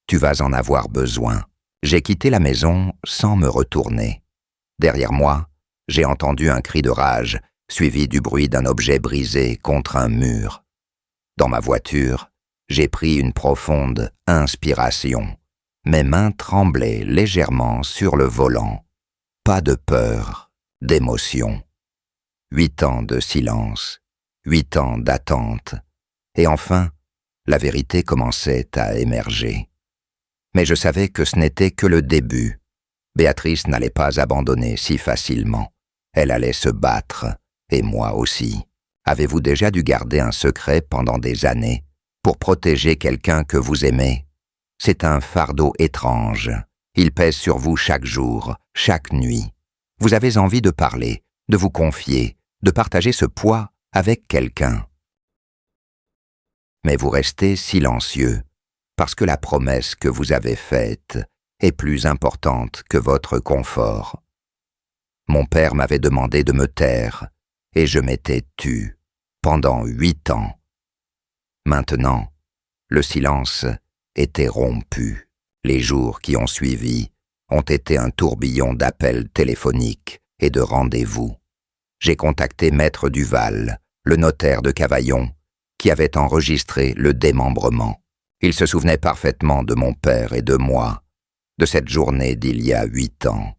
Tu vas en avoir besoin. J'ai quitté la maison sans me retourner. Derrière moi, j'ai entendu un cri de rage, suivi du bruit d'un objet brisé contre un mur. Dans ma voiture, j'ai pris une profonde inspiration. Mes mains tremblaient légèrement sur le volant. Pas de peur, d'émotion. 8 ans de silence, 8 ans d'attente. Et enfin, la vérité commençait à émerger. Mais je savais que ce n'était que le début. Béatrice n'allait pas abandonner si facilement. Elle allait se battre, et moi aussi. Avez-vous déjà dû garder un secret pendant des années pour protéger quelqu'un que vous aimez? C'est un fardeau étrange. Il pèse sur vous chaque jour, chaque nuit. Vous avez envie de parler, de vous confier, de partager ce poids avec quelqu'un. Mais vous restez silencieux, parce que la promesse que vous avez faite est plus importante que votre confort. Mon père m'avait demandé de me taire, et je m'étais tu, pendant 8 ans. Maintenant, le silence était rompu. Les jours qui ont suivi ont été un tourbillon d'appels téléphoniques et de rendez-vous. J'ai contacté Maître Duval, le notaire de Cavaillon, qui avait enregistré le démembrement. Il se souvenait parfaitement de mon père et de moi, de cette journée d'il y a 8 ans.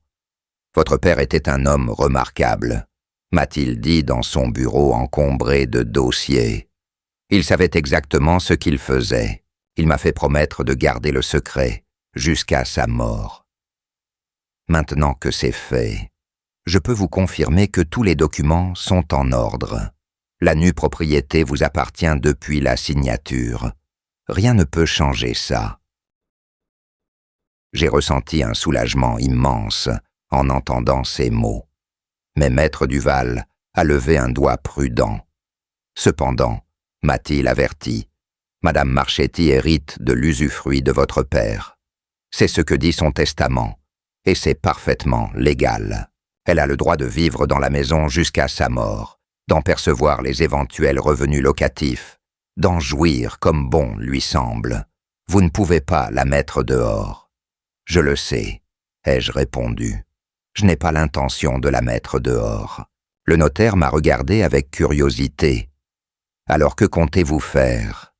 Votre père était un homme remarquable, m'a-t-il dit dans son bureau encombré de dossiers. Il savait exactement ce qu'il faisait. Il m'a fait promettre de garder le secret jusqu'à sa mort. Maintenant que c'est fait, je peux vous confirmer que tous les documents sont en ordre. La nue propriété vous appartient depuis la signature. Rien ne peut changer ça. J'ai ressenti un soulagement immense en entendant ces mots. Mais Maître Duval a levé un doigt prudent. Cependant, m'a-t-il averti, Madame Marchetti hérite de l'usufruit de votre père. C'est ce que dit son testament, et c'est parfaitement légal. Elle a le droit de vivre dans la maison jusqu'à sa mort, d'en percevoir les éventuels revenus locatifs, d'en jouir comme bon lui semble. Vous ne pouvez pas la mettre dehors. Je le sais, ai-je répondu. Je n'ai pas l'intention de la mettre dehors. Le notaire m'a regardé avec curiosité. Alors que comptez-vous faire?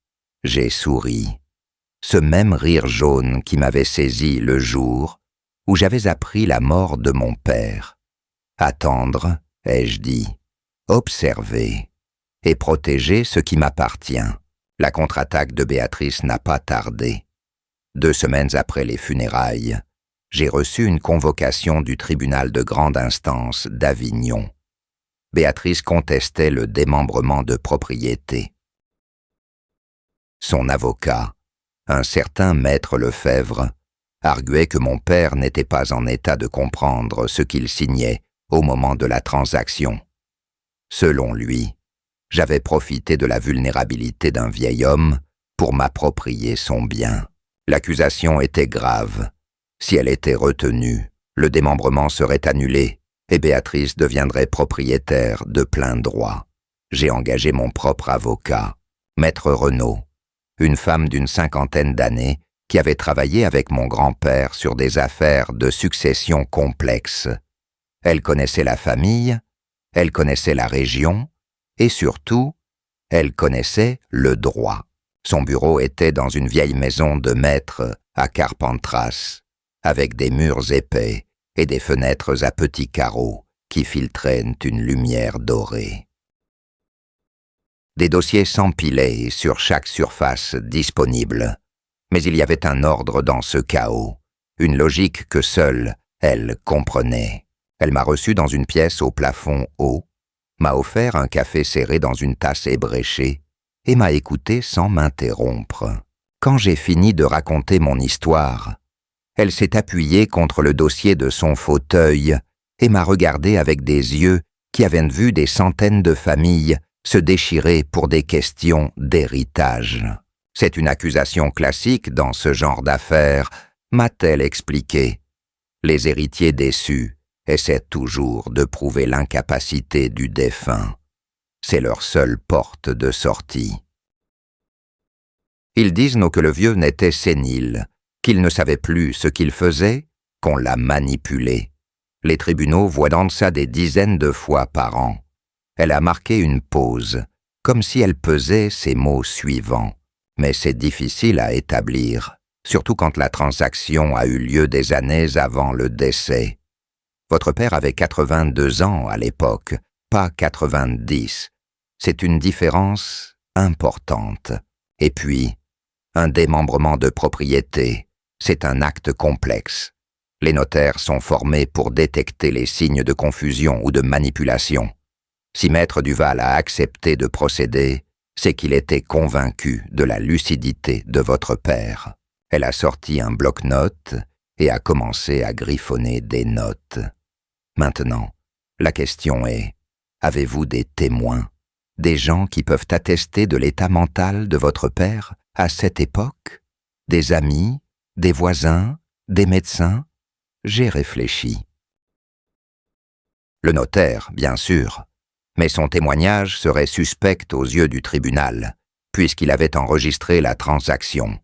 J'ai souri. Ce même rire jaune qui m'avait saisi le jour où j'avais appris la mort de mon père. Attendre, ai-je dit, observer et protéger ce qui m'appartient. La contre-attaque de Béatrice n'a pas tardé. 2 semaines après les funérailles, j'ai reçu une convocation du tribunal de grande instance d'Avignon. Béatrice contestait le démembrement de propriété. Son avocat, un certain maître Lefebvre, arguait que mon père n'était pas en état de comprendre ce qu'il signait au moment de la transaction. Selon lui, j'avais profité de la vulnérabilité d'un vieil homme pour m'approprier son bien. L'accusation était grave. Si elle était retenue, le démembrement serait annulé et Béatrice deviendrait propriétaire de plein droit. J'ai engagé mon propre avocat, Maître Renaud, une femme d'une 50aine d'années qui avait travaillé avec mon grand-père sur des affaires de succession complexes. Elle connaissait la famille, elle connaissait la région, et surtout, elle connaissait le droit. Son bureau était dans une vieille maison de maître à Carpentras, avec des murs épais et des fenêtres à petits carreaux qui filtraient une lumière dorée. Des dossiers s'empilaient sur chaque surface disponible, mais il y avait un ordre dans ce chaos, une logique que seule elle comprenait. Elle m'a reçu dans une pièce au plafond haut, m'a offert un café serré dans une tasse ébréchée et m'a écouté sans m'interrompre. Quand j'ai fini de raconter mon histoire, elle s'est appuyée contre le dossier de son fauteuil et m'a regardé avec des yeux qui avaient vu des centaines de familles se déchirer pour des questions d'héritage. C'est une accusation classique dans ce genre d'affaires, m'a-t-elle expliqué. Les héritiers déçus essaient toujours de prouver l'incapacité du défunt. C'est leur seule porte de sortie. Ils disent que le vieux n'était sénile, qu'il ne savait plus ce qu'il faisait, qu'on l'a manipulé. Les tribunaux voient dans ça des dizaines de fois par an. Elle a marqué une pause, comme si elle pesait ces mots suivants. Mais c'est difficile à établir, surtout quand la transaction a eu lieu des années avant le décès. Votre père avait 82 ans à l'époque, pas 90. C'est une différence importante. Et puis, un démembrement de propriété, c'est un acte complexe. Les notaires sont formés pour détecter les signes de confusion ou de manipulation. Si Maître Duval a accepté de procéder, c'est qu'il était convaincu de la lucidité de votre père. Elle a sorti un bloc-notes et a commencé à griffonner des notes. Maintenant, la question est, avez-vous des témoins, des gens qui peuvent attester de l'état mental de votre père à cette époque? Des amis, des voisins, des médecins? J'ai réfléchi. Le notaire, bien sûr, mais son témoignage serait suspect aux yeux du tribunal, puisqu'il avait enregistré la transaction.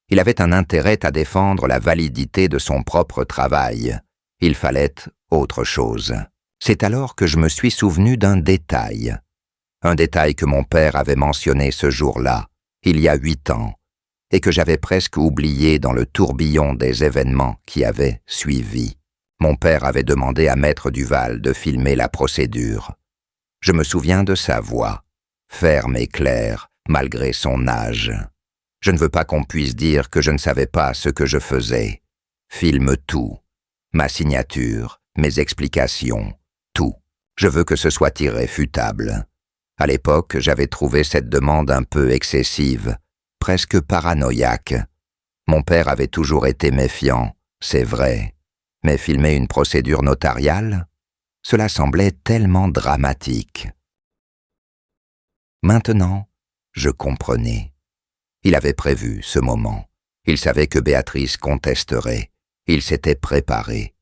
Il avait un intérêt à défendre la validité de son propre travail. Il fallait autre chose. C'est alors que je me suis souvenu d'un détail. Un détail que mon père avait mentionné ce jour-là, il y a 8 ans, et que j'avais presque oublié dans le tourbillon des événements qui avaient suivi. Mon père avait demandé à Maître Duval de filmer la procédure. Je me souviens de sa voix, ferme et claire, malgré son âge. Je ne veux pas qu'on puisse dire que je ne savais pas ce que je faisais. Filme tout. Ma signature, mes explications, tout. Je veux que ce soit irréfutable. À l'époque, j'avais trouvé cette demande un peu excessive, presque paranoïaque. Mon père avait toujours été méfiant, c'est vrai. Mais filmer une procédure notariale, cela semblait tellement dramatique. Maintenant, je comprenais. Il avait prévu ce moment. Il savait que Béatrice contesterait. Il s'était préparé.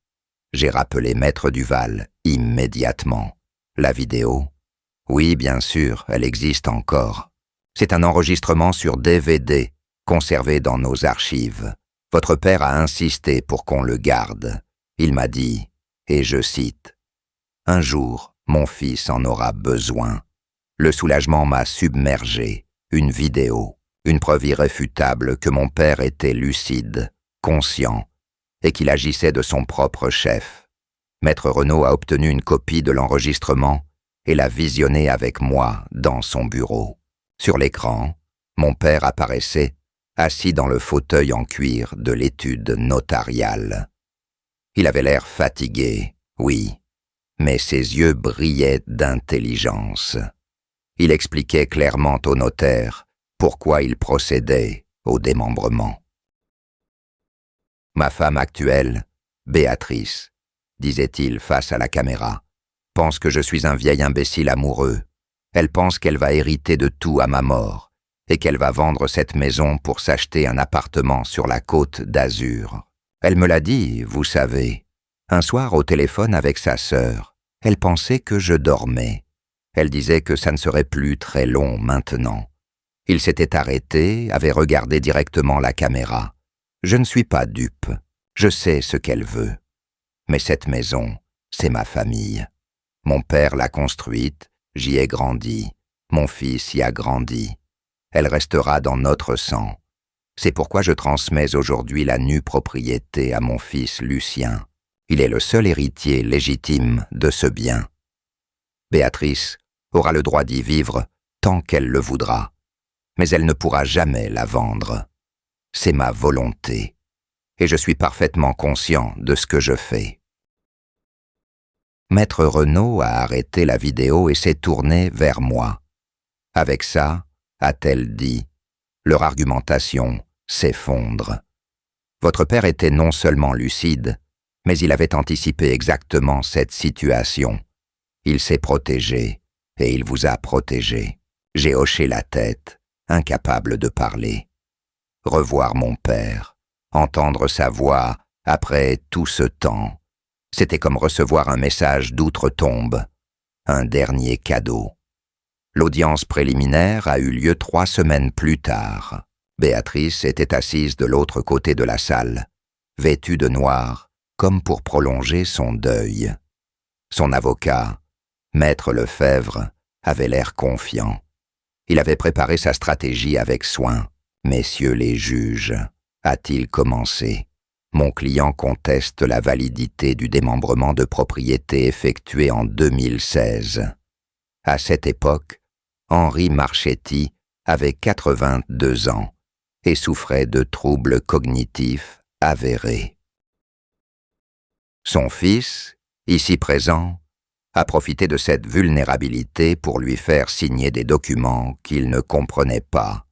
J'ai rappelé Maître Duval immédiatement. La vidéo? Oui, bien sûr, elle existe encore. C'est un enregistrement sur DVD, conservé dans nos archives. Votre père a insisté pour qu'on le garde. Il m'a dit, et je cite, « Un jour, mon fils en aura besoin. » Le soulagement m'a submergé. Une vidéo, une preuve irréfutable que mon père était lucide, conscient, et qu'il agissait de son propre chef. Maître Renaud a obtenu une copie de l'enregistrement et l'a visionné avec moi dans son bureau. Sur l'écran, mon père apparaissait, assis dans le fauteuil en cuir de l'étude notariale. Il avait l'air fatigué, oui, mais ses yeux brillaient d'intelligence. Il expliquait clairement au notaire pourquoi il procédait au démembrement. Ma femme actuelle, Béatrice, disait-il face à la caméra, pense que je suis un vieil imbécile amoureux. Elle pense qu'elle va hériter de tout à ma mort et qu'elle va vendre cette maison pour s'acheter un appartement sur la côte d'Azur. Elle me l'a dit, vous savez. Un soir, au téléphone avec sa sœur, elle pensait que je dormais. Elle disait que ça ne serait plus très long maintenant. Il s'était arrêté, avait regardé directement la caméra. Je ne suis pas dupe. Je sais ce qu'elle veut. Mais cette maison, c'est ma famille. Mon père l'a construite, j'y ai grandi. Mon fils y a grandi. Elle restera dans notre sang. C'est pourquoi je transmets aujourd'hui la nue propriété à mon fils Lucien. Il est le seul héritier légitime de ce bien. Béatrice aura le droit d'y vivre tant qu'elle le voudra, mais elle ne pourra jamais la vendre. C'est ma volonté, et je suis parfaitement conscient de ce que je fais. Maître Renaud a arrêté la vidéo et s'est tourné vers moi. Avec ça, a-t-elle dit, leur argumentation s'effondre. Votre père était non seulement lucide, mais il avait anticipé exactement cette situation. Il s'est protégé, et il vous a protégé. J'ai hoché la tête, incapable de parler. Revoir mon père, entendre sa voix après tout ce temps, c'était comme recevoir un message d'outre-tombe, un dernier cadeau. L'audience préliminaire a eu lieu 3 semaines plus tard. Béatrice était assise de l'autre côté de la salle, vêtue de noir, comme pour prolonger son deuil. Son avocat, Maître Lefebvre, avait l'air confiant. Il avait préparé sa stratégie avec soin. « Messieurs les juges, a-t-il commencé, mon client conteste la validité du démembrement de propriété effectué en 2016. À cette époque, Henri Marchetti avait 82 ans et souffrait de troubles cognitifs avérés. Son fils, ici présent, a profité de cette vulnérabilité pour lui faire signer des documents qu'il ne comprenait pas.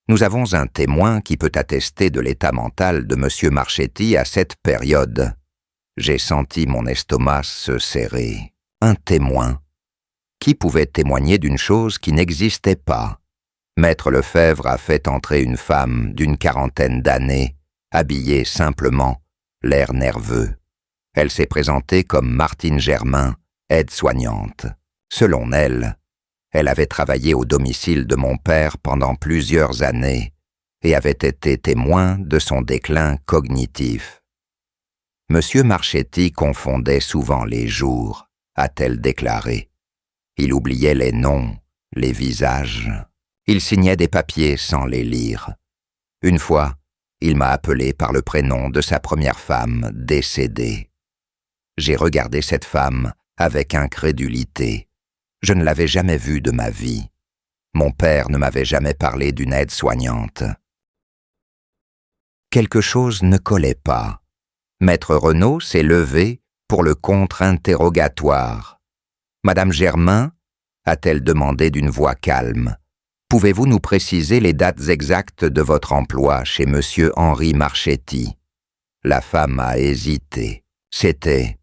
Nous avons un témoin qui peut attester de l'état mental de M. Marchetti à cette période. J'ai senti mon estomac se serrer. Un témoin. Qui pouvait témoigner d'une chose qui n'existait pas? Maître Lefebvre a fait entrer une femme d'une 40aine d'années, habillée simplement, l'air nerveux. Elle s'est présentée comme Martine Germain, aide-soignante. Selon elle, elle avait travaillé au domicile de mon père pendant plusieurs années et avait été témoin de son déclin cognitif. Monsieur Marchetti confondait souvent les jours, a-t-elle déclaré. Il oubliait les noms, les visages. Il signait des papiers sans les lire. Une fois, il m'a appelé par le prénom de sa première femme décédée. J'ai regardé cette femme avec incrédulité. Je ne l'avais jamais vue de ma vie. Mon père ne m'avait jamais parlé d'une aide-soignante. Quelque chose ne collait pas. Maître Renaud s'est levé pour le contre-interrogatoire. « Madame Germain ?» a-t-elle demandé d'une voix calme. « Pouvez-vous nous préciser les dates exactes de votre emploi chez Monsieur Henri Marchetti ?» La femme a hésité. C'était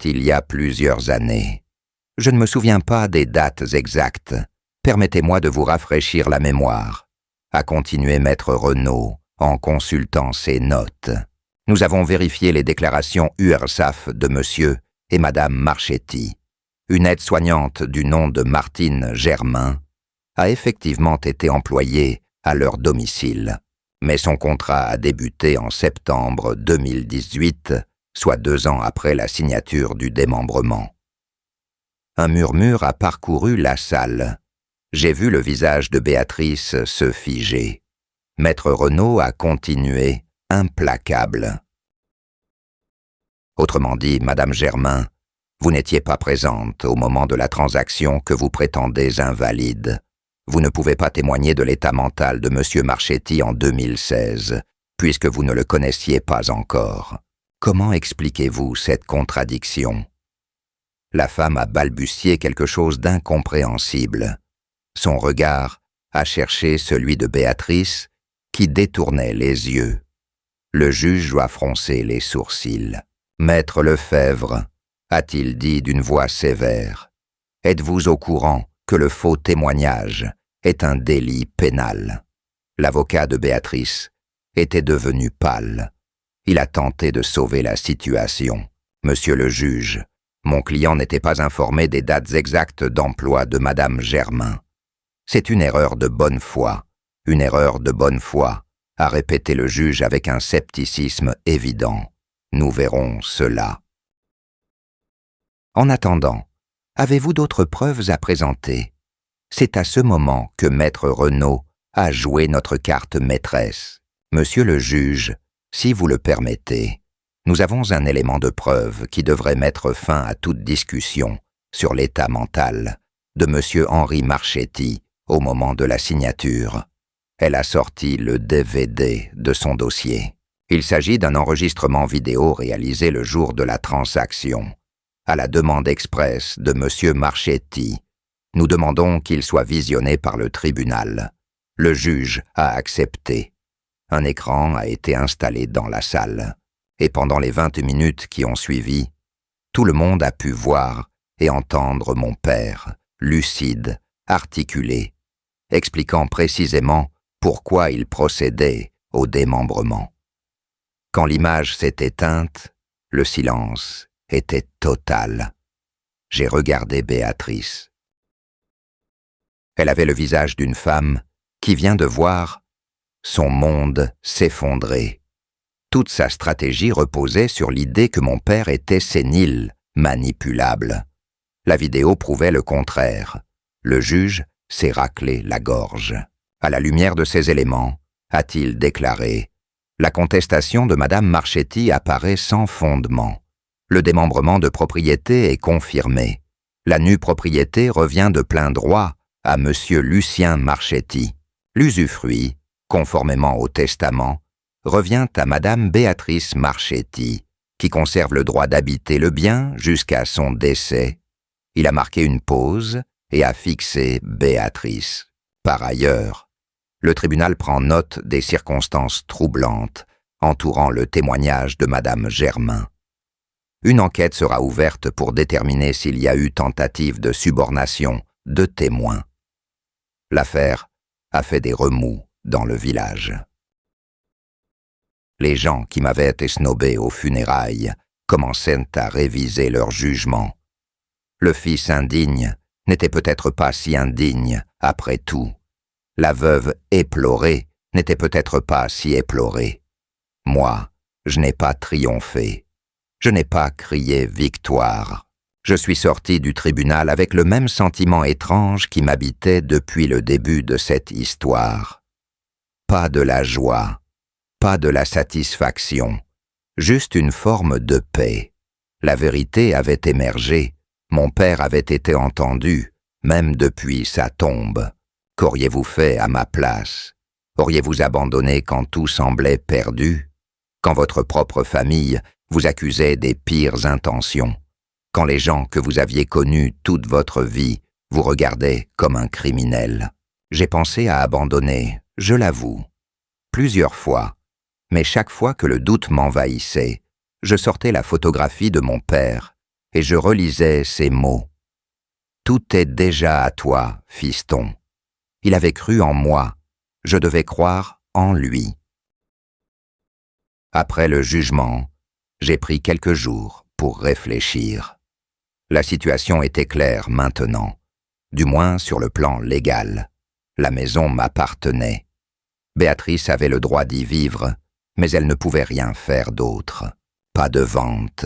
il y a plusieurs années. Je ne me souviens pas des dates exactes. Permettez-moi de vous rafraîchir la mémoire, a continué Maître Renaud en consultant ses notes. Nous avons vérifié les déclarations URSAF de Monsieur et Madame Marchetti. Une aide-soignante du nom de Martine Germain a effectivement été employée à leur domicile, mais son contrat a débuté en septembre 2018, soit 2 ans après la signature du démembrement. Un murmure a parcouru la salle. J'ai vu le visage de Béatrice se figer. Maître Renaud a continué, implacable. Autrement dit, Madame Germain, vous n'étiez pas présente au moment de la transaction que vous prétendez invalide. Vous ne pouvez pas témoigner de l'état mental de Monsieur Marchetti en 2016, puisque vous ne le connaissiez pas encore. Comment expliquez-vous cette contradiction? La femme a balbutié quelque chose d'incompréhensible. Son regard a cherché celui de Béatrice, qui détournait les yeux. Le juge doit froncer les sourcils. « Maître Lefebvre », a-t-il dit d'une voix sévère, « êtes-vous au courant que le faux témoignage est un délit pénal ?» L'avocat de Béatrice était devenu pâle. Il a tenté de sauver la situation. Monsieur le juge, mon client n'était pas informé des dates exactes d'emploi de Madame Germain. C'est une erreur de bonne foi, une erreur de bonne foi, a répété le juge avec un scepticisme évident. Nous verrons cela. En attendant, avez-vous d'autres preuves à présenter? C'est à ce moment que Maître Renaud a joué notre carte maîtresse. Monsieur le juge, si vous le permettez, nous avons un élément de preuve qui devrait mettre fin à toute discussion sur l'état mental de Monsieur Henri Marchetti au moment de la signature. Elle a sorti le DVD de son dossier. Il s'agit d'un enregistrement vidéo réalisé le jour de la transaction. À la demande expresse de Monsieur Marchetti, nous demandons qu'il soit visionné par le tribunal. Le juge a accepté. Un écran a été installé dans la salle. Et pendant les 20 minutes qui ont suivi, tout le monde a pu voir et entendre mon père, lucide, articulé, expliquant précisément pourquoi il procédait au démembrement. Quand l'image s'est éteinte, le silence était total. J'ai regardé Béatrice. Elle avait le visage d'une femme qui vient de voir son monde s'effondrer. Toute sa stratégie reposait sur l'idée que mon père était sénile, manipulable. La vidéo prouvait le contraire. Le juge s'est raclé la gorge. À la lumière de ces éléments, a-t-il déclaré, la contestation de Madame Marchetti apparaît sans fondement. Le démembrement de propriété est confirmé. La nue propriété revient de plein droit à Monsieur Lucien Marchetti. L'usufruit, conformément au testament, revient à Madame Béatrice Marchetti, qui conserve le droit d'habiter le bien jusqu'à son décès. Il a marqué une pause et a fixé Béatrice. Par ailleurs, le tribunal prend note des circonstances troublantes entourant le témoignage de Madame Germain. Une enquête sera ouverte pour déterminer s'il y a eu tentative de subornation de témoins. L'affaire a fait des remous dans le village. Les gens qui m'avaient esnobé aux funérailles commençaient à réviser leur jugement. Le fils indigne n'était peut-être pas si indigne après tout. La veuve éplorée n'était peut-être pas si éplorée. Moi, je n'ai pas triomphé. Je n'ai pas crié victoire. Je suis sorti du tribunal avec le même sentiment étrange qui m'habitait depuis le début de cette histoire. Pas de la joie, pas de la satisfaction, juste une forme de paix. La vérité avait émergé, mon père avait été entendu, même depuis sa tombe. Qu'auriez-vous fait à ma place? Auriez-vous abandonné quand tout semblait perdu? Quand votre propre famille vous accusait des pires intentions? Quand les gens que vous aviez connus toute votre vie vous regardaient comme un criminel? J'ai pensé à abandonner, je l'avoue, plusieurs fois, mais chaque fois que le doute m'envahissait, je sortais la photographie de mon père et je relisais ces mots. « Tout est déjà à toi, fiston. » Il avait cru en moi, je devais croire en lui. Après le jugement, j'ai pris quelques jours pour réfléchir. La situation était claire maintenant, du moins sur le plan légal. La maison m'appartenait. Béatrice avait le droit d'y vivre, mais elle ne pouvait rien faire d'autre. Pas de vente,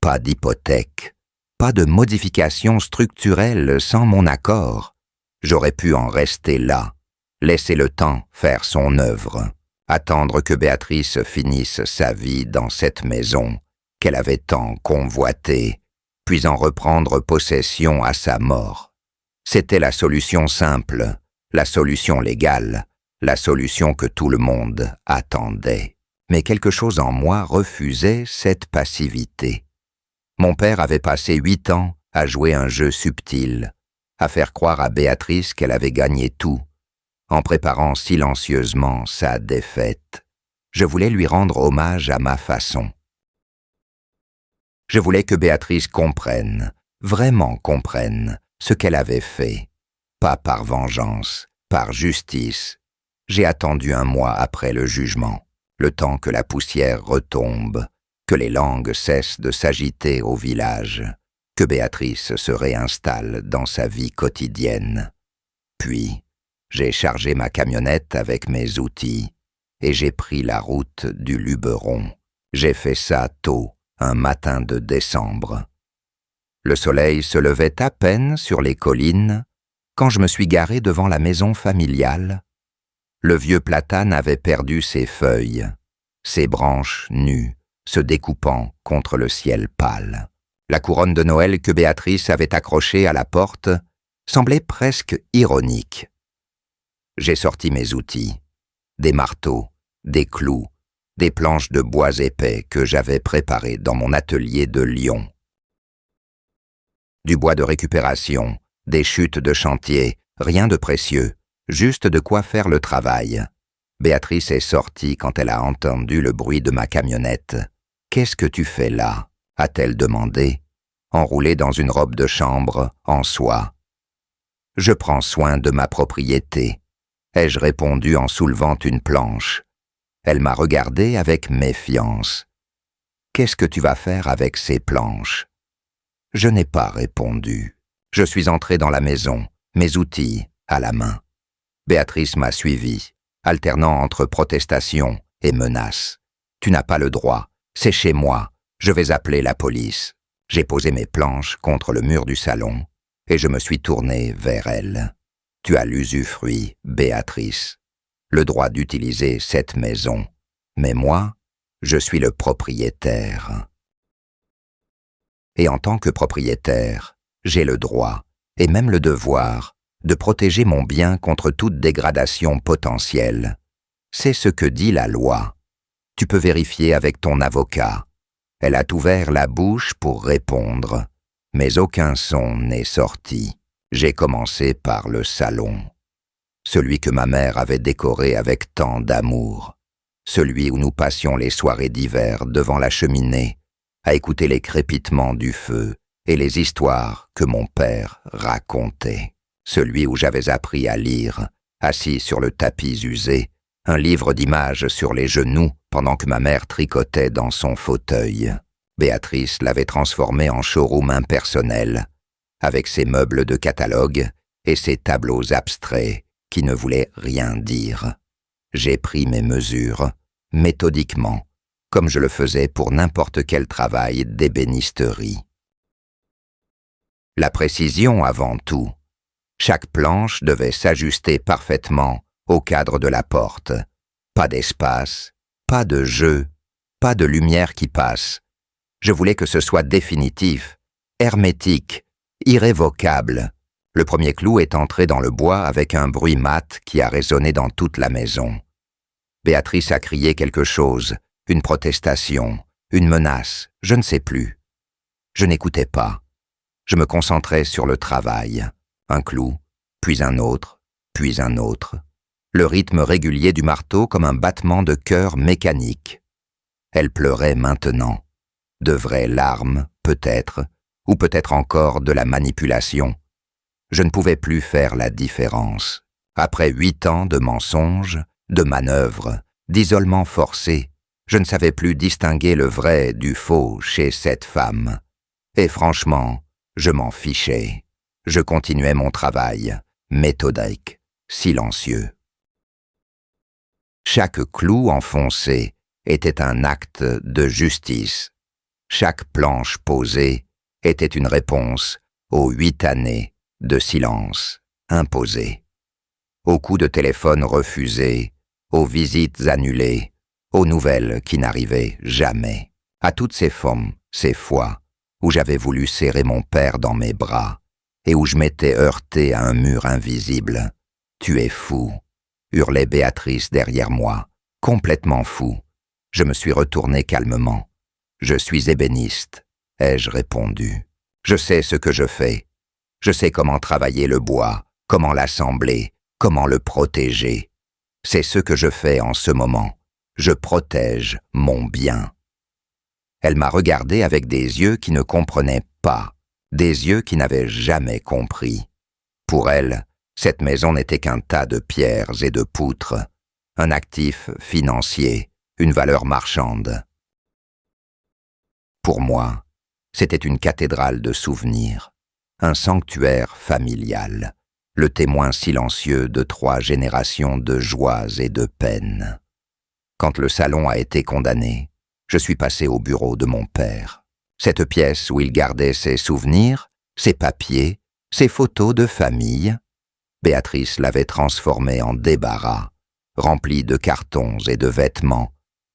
pas d'hypothèque, pas de modification structurelle sans mon accord. J'aurais pu en rester là, laisser le temps faire son œuvre, attendre que Béatrice finisse sa vie dans cette maison qu'elle avait tant convoitée, puis en reprendre possession à sa mort. C'était la solution simple, la solution légale, la solution que tout le monde attendait. Mais quelque chose en moi refusait cette passivité. Mon père avait passé 8 ans à jouer un jeu subtil, à faire croire à Béatrice qu'elle avait gagné tout, en préparant silencieusement sa défaite. Je voulais lui rendre hommage à ma façon. Je voulais que Béatrice comprenne, vraiment comprenne, ce qu'elle avait fait. Pas par vengeance, par justice. J'ai attendu 1 mois après le jugement. le temps que la poussière retombe, que les langues cessent de s'agiter au village, que Béatrice se réinstalle dans sa vie quotidienne. Puis, j'ai chargé ma camionnette avec mes outils et j'ai pris la route du Luberon. J'ai fait ça tôt, un matin de décembre. Le soleil se levait à peine sur les collines quand je me suis garé devant la maison familiale. Le vieux platane avait perdu ses feuilles, ses branches nues, se découpant contre le ciel pâle. La couronne de Noël que Béatrice avait accrochée à la porte semblait presque ironique. J'ai sorti mes outils, des marteaux, des clous, des planches de bois épais que j'avais préparées dans mon atelier de Lyon. Du bois de récupération, des chutes de chantier, rien de précieux, juste de quoi faire le travail. Béatrice est sortie quand elle a entendu le bruit de ma camionnette. « Qu'est-ce que tu fais là ?» a-t-elle demandé, enroulée dans une robe de chambre en soie. « Je prends soin de ma propriété », ai-je répondu en soulevant une planche. Elle m'a regardé avec méfiance. « Qu'est-ce que tu vas faire avec ces planches ?» Je n'ai pas répondu. Je suis entré dans la maison, mes outils à la main. Béatrice m'a suivi, alternant entre protestation et menaces. « Tu n'as pas le droit, c'est chez moi, je vais appeler la police. » J'ai posé mes planches contre le mur du salon et je me suis tourné vers elle. « Tu as l'usufruit, Béatrice, le droit d'utiliser cette maison, mais moi, je suis le propriétaire. Et en tant que propriétaire, j'ai le droit, et même le devoir, de protéger mon bien contre toute dégradation potentielle. C'est ce que dit la loi. Tu peux vérifier avec ton avocat. » Elle a ouvert la bouche pour répondre, mais aucun son n'est sorti. J'ai commencé par le salon, celui que ma mère avait décoré avec tant d'amour, celui où nous passions les soirées d'hiver devant la cheminée, à écouter les crépitements du feu et les histoires que mon père racontait, celui où j'avais appris à lire, assis sur le tapis usé, un livre d'images sur les genoux pendant que ma mère tricotait dans son fauteuil. Béatrice l'avait transformé en showroom impersonnel, avec ses meubles de catalogue et ses tableaux abstraits qui ne voulaient rien dire. J'ai pris mes mesures, méthodiquement, comme je le faisais pour n'importe quel travail d'ébénisterie. La précision avant tout. Chaque planche devait s'ajuster parfaitement au cadre de la porte. Pas d'espace, pas de jeu, pas de lumière qui passe. Je voulais que ce soit définitif, hermétique, irrévocable. Le premier clou est entré dans le bois avec un bruit mat qui a résonné dans toute la maison. Béatrice a crié quelque chose, une protestation, une menace, je ne sais plus. Je n'écoutais pas. Je me concentrais sur le travail. Un clou, puis un autre, puis un autre. Le rythme régulier du marteau comme un battement de cœur mécanique. Elle pleurait maintenant. De vraies larmes, peut-être, ou peut-être encore de la manipulation. Je ne pouvais plus faire la différence. Après 8 ans de mensonges, de manœuvres, d'isolement forcé, je ne savais plus distinguer le vrai du faux chez cette femme. Et franchement, je m'en fichais. Je continuais mon travail, méthodique, silencieux. Chaque clou enfoncé était un acte de justice. Chaque planche posée était une réponse aux 8 années de silence imposé. Aux coups de téléphone refusés, aux visites annulées, aux nouvelles qui n'arrivaient jamais, à toutes ces formes, ces fois, où j'avais voulu serrer mon père dans mes bras et où je m'étais heurté à un mur invisible. « Tu es fou !» hurlait Béatrice derrière moi, complètement fou. Je me suis retourné calmement. « Je suis ébéniste », ai-je répondu. « Je sais ce que je fais. Je sais comment travailler le bois, comment l'assembler, comment le protéger. C'est ce que je fais en ce moment. Je protège mon bien. » Elle m'a regardé avec des yeux qui ne comprenaient pas, des yeux qui n'avaient jamais compris. Pour elle, cette maison n'était qu'un tas de pierres et de poutres, un actif financier, une valeur marchande. Pour moi, c'était une cathédrale de souvenirs, un sanctuaire familial, le témoin silencieux de 3 générations de joies et de peines. Quand le salon a été condamné, je suis passé au bureau de mon père. Cette pièce où il gardait ses souvenirs, ses papiers, ses photos de famille, Béatrice l'avait transformée en débarras, rempli de cartons et de vêtements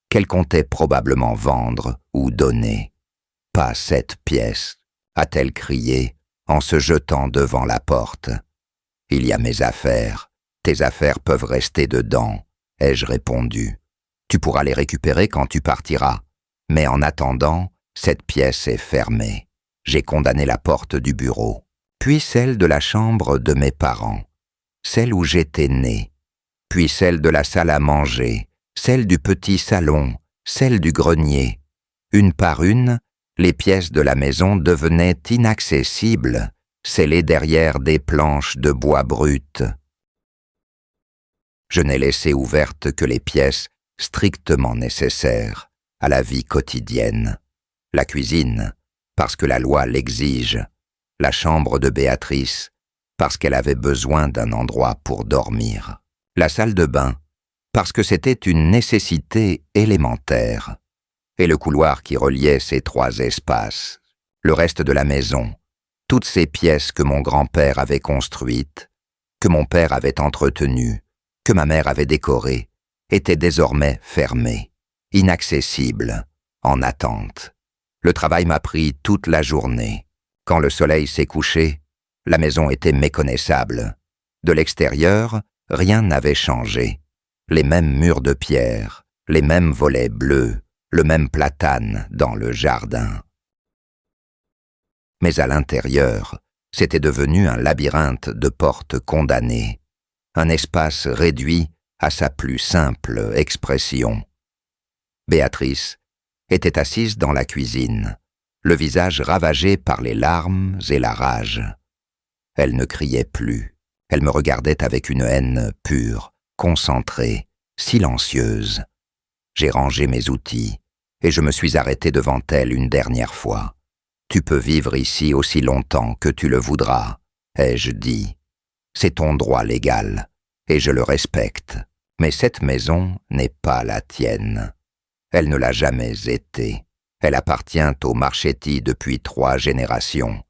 qu'elle comptait probablement vendre ou donner. « Pas cette pièce !» a-t-elle crié en se jetant devant la porte. « Il y a mes affaires, tes affaires peuvent rester dedans », ai-je répondu. « Tu pourras les récupérer quand tu partiras, mais en attendant, cette pièce est fermée. » J'ai condamné la porte du bureau, puis celle de la chambre de mes parents, celle où j'étais né, puis celle de la salle à manger, celle du petit salon, celle du grenier. Une par une, les pièces de la maison devenaient inaccessibles, scellées derrière des planches de bois brut. Je n'ai laissé ouvertes que les pièces strictement nécessaires à la vie quotidienne. La cuisine, parce que la loi l'exige, la chambre de Béatrice, parce qu'elle avait besoin d'un endroit pour dormir, la salle de bain, parce que c'était une nécessité élémentaire, et le couloir qui reliait ces 3 espaces, le reste de la maison, toutes ces pièces que mon grand-père avait construites, que mon père avait entretenues, que ma mère avait décorées, étaient désormais fermées, inaccessibles, en attente. Le travail m'a pris toute la journée. Quand le soleil s'est couché, la maison était méconnaissable. De l'extérieur, rien n'avait changé. Les mêmes murs de pierre, les mêmes volets bleus, le même platane dans le jardin. Mais à l'intérieur, c'était devenu un labyrinthe de portes condamnées, un espace réduit à sa plus simple expression. Béatrice était assise dans la cuisine, le visage ravagé par les larmes et la rage. Elle ne criait plus, elle me regardait avec une haine pure, concentrée, silencieuse. J'ai rangé mes outils et je me suis arrêté devant elle une dernière fois. « Tu peux vivre ici aussi longtemps que tu le voudras », ai-je dit. « C'est ton droit légal et je le respecte, mais cette maison n'est pas la tienne. Elle ne l'a jamais été. Elle appartient aux Marchetti depuis 3 générations.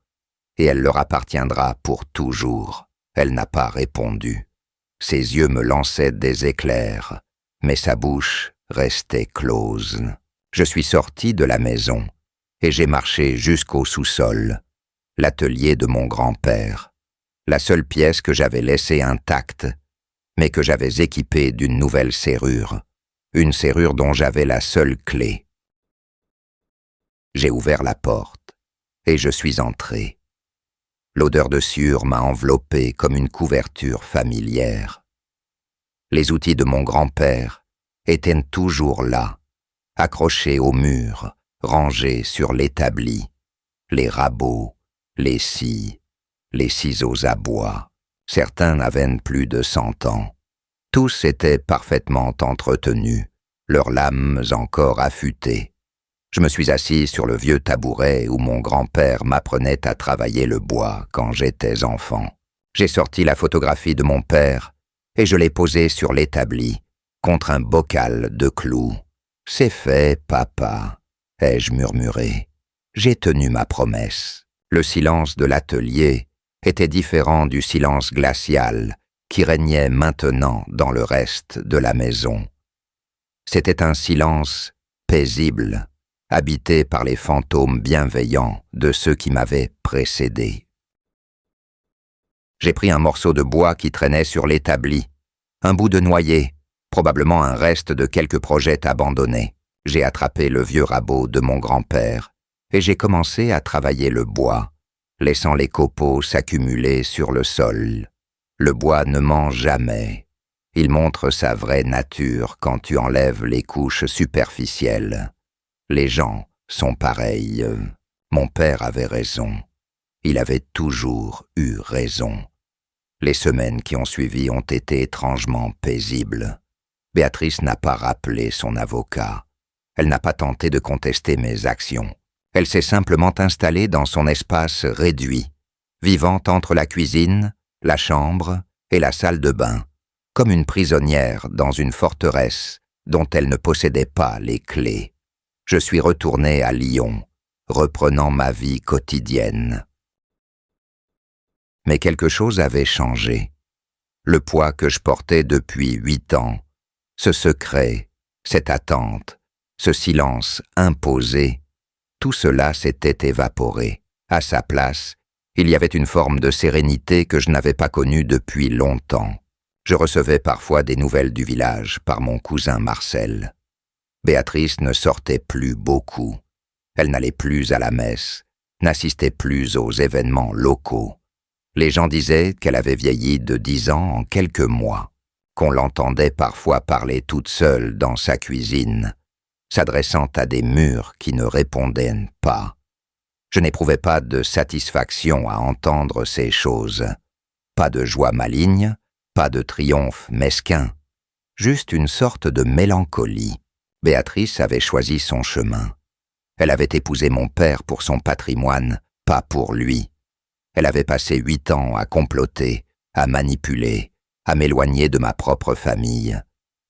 Et elle leur appartiendra pour toujours. » Elle n'a pas répondu. Ses yeux me lançaient des éclairs, mais sa bouche restait close. Je suis sorti de la maison et j'ai marché jusqu'au sous-sol, l'atelier de mon grand-père, la seule pièce que j'avais laissée intacte, mais que j'avais équipée d'une nouvelle serrure, une serrure dont j'avais la seule clé. J'ai ouvert la porte et je suis entré. L'odeur de sueur m'a enveloppé comme une couverture familière. Les outils de mon grand-père étaient toujours là, accrochés au mur, rangés sur l'établi, les rabots, les scies, les ciseaux à bois. Certains n'avaient plus de 100 ans. Tous étaient parfaitement entretenus, leurs lames encore affûtées. Je me suis assis sur le vieux tabouret où mon grand-père m'apprenait à travailler le bois quand j'étais enfant. J'ai sorti la photographie de mon père et je l'ai posée sur l'établi, contre un bocal de clous. « C'est fait, papa », ai-je murmuré. J'ai tenu ma promesse. Le silence de l'atelier était différent du silence glacial qui régnait maintenant dans le reste de la maison. C'était un silence paisible, habité par les fantômes bienveillants de ceux qui m'avaient précédé. J'ai pris un morceau de bois qui traînait sur l'établi, un bout de noyer, probablement un reste de quelques projets abandonnés. J'ai attrapé le vieux rabot de mon grand-père et j'ai commencé à travailler le bois, laissant les copeaux s'accumuler sur le sol. Le bois ne ment jamais. Il montre sa vraie nature quand tu enlèves les couches superficielles. Les gens sont pareils. Mon père avait raison. Il avait toujours eu raison. Les semaines qui ont suivi ont été étrangement paisibles. Béatrice n'a pas rappelé son avocat. Elle n'a pas tenté de contester mes actions. Elle s'est simplement installée dans son espace réduit, vivant entre la cuisine, la chambre et la salle de bain, comme une prisonnière dans une forteresse dont elle ne possédait pas les clés. Je suis retourné à Lyon, reprenant ma vie quotidienne. Mais quelque chose avait changé. Le poids que je portais depuis 8 ans, ce secret, cette attente, ce silence imposé, tout cela s'était évaporé. À sa place, il y avait une forme de sérénité que je n'avais pas connue depuis longtemps. Je recevais parfois des nouvelles du village par mon cousin Marcel. Béatrice ne sortait plus beaucoup. Elle n'allait plus à la messe, n'assistait plus aux événements locaux. Les gens disaient qu'elle avait vieilli de 10 ans en quelques mois, qu'on l'entendait parfois parler toute seule dans sa cuisine, s'adressant à des murs qui ne répondaient pas. Je n'éprouvais pas de satisfaction à entendre ces choses, pas de joie maligne, pas de triomphe mesquin, juste une sorte de mélancolie. Béatrice avait choisi son chemin. Elle avait épousé mon père pour son patrimoine, pas pour lui. Elle avait passé 8 ans à comploter, à manipuler, à m'éloigner de ma propre famille.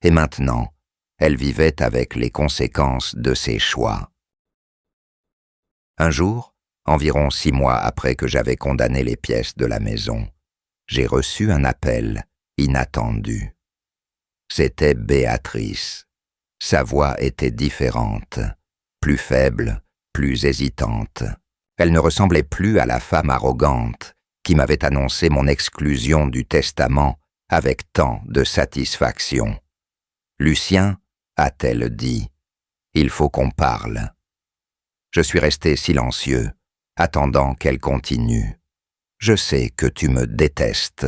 Et maintenant, elle vivait avec les conséquences de ses choix. Un jour, environ 6 mois après que j'avais condamné les pièces de la maison, j'ai reçu un appel inattendu. C'était Béatrice. Sa voix était différente, plus faible, plus hésitante. Elle ne ressemblait plus à la femme arrogante qui m'avait annoncé mon exclusion du testament avec tant de satisfaction. « Lucien, a-t-elle dit, il faut qu'on parle. » Je suis resté silencieux, attendant qu'elle continue. « Je sais que tu me détestes.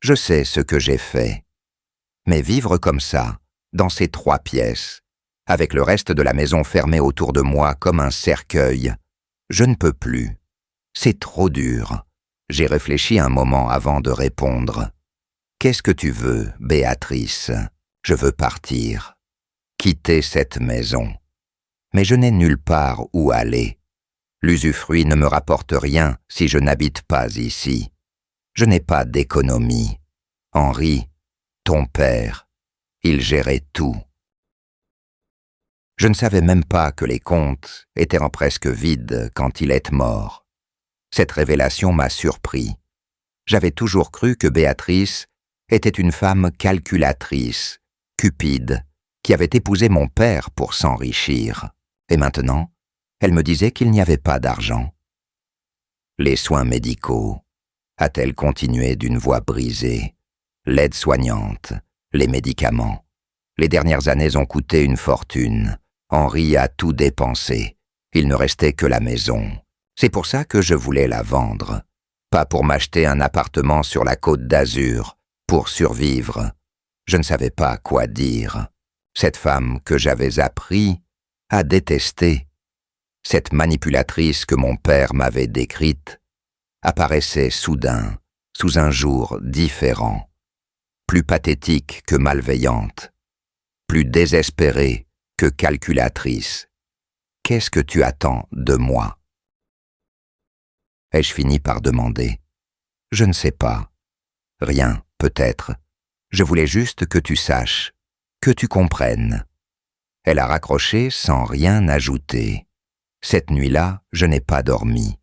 Je sais ce que j'ai fait. Mais vivre comme ça, dans ces 3 pièces, avec le reste de la maison fermée autour de moi comme un cercueil, je ne peux plus. C'est trop dur. » J'ai réfléchi un moment avant de répondre. « Qu'est-ce que tu veux, Béatrice ? Je veux partir. Quitter cette maison. Mais je n'ai nulle part où aller. L'usufruit ne me rapporte rien si je n'habite pas ici. Je n'ai pas d'économie. Henri, ton père, il gérait tout. » Je ne savais même pas que les comptes étaient en presque vide quand il est mort. Cette révélation m'a surpris. J'avais toujours cru que Béatrice était une femme calculatrice, cupide, qui avait épousé mon père pour s'enrichir. Et maintenant, elle me disait qu'il n'y avait pas d'argent. « Les soins médicaux », a-t-elle continué d'une voix brisée, « l'aide soignante, les médicaments. Les dernières années ont coûté une fortune. Henri a tout dépensé. Il ne restait que la maison. C'est pour ça que je voulais la vendre. Pas pour m'acheter un appartement sur la Côte d'Azur, pour survivre. Je ne savais pas quoi dire. Cette femme que j'avais appris à détester, cette manipulatrice que mon père m'avait décrite, apparaissait soudain, sous un jour différent, plus pathétique que malveillante, plus désespérée que calculatrice. Qu'est-ce que tu attends de moi ? Ai-je fini par demander. Je ne sais pas. Rien, peut-être. Je voulais juste que tu saches, que tu comprennes. Elle a raccroché sans rien ajouter. Cette nuit-là, je n'ai pas dormi.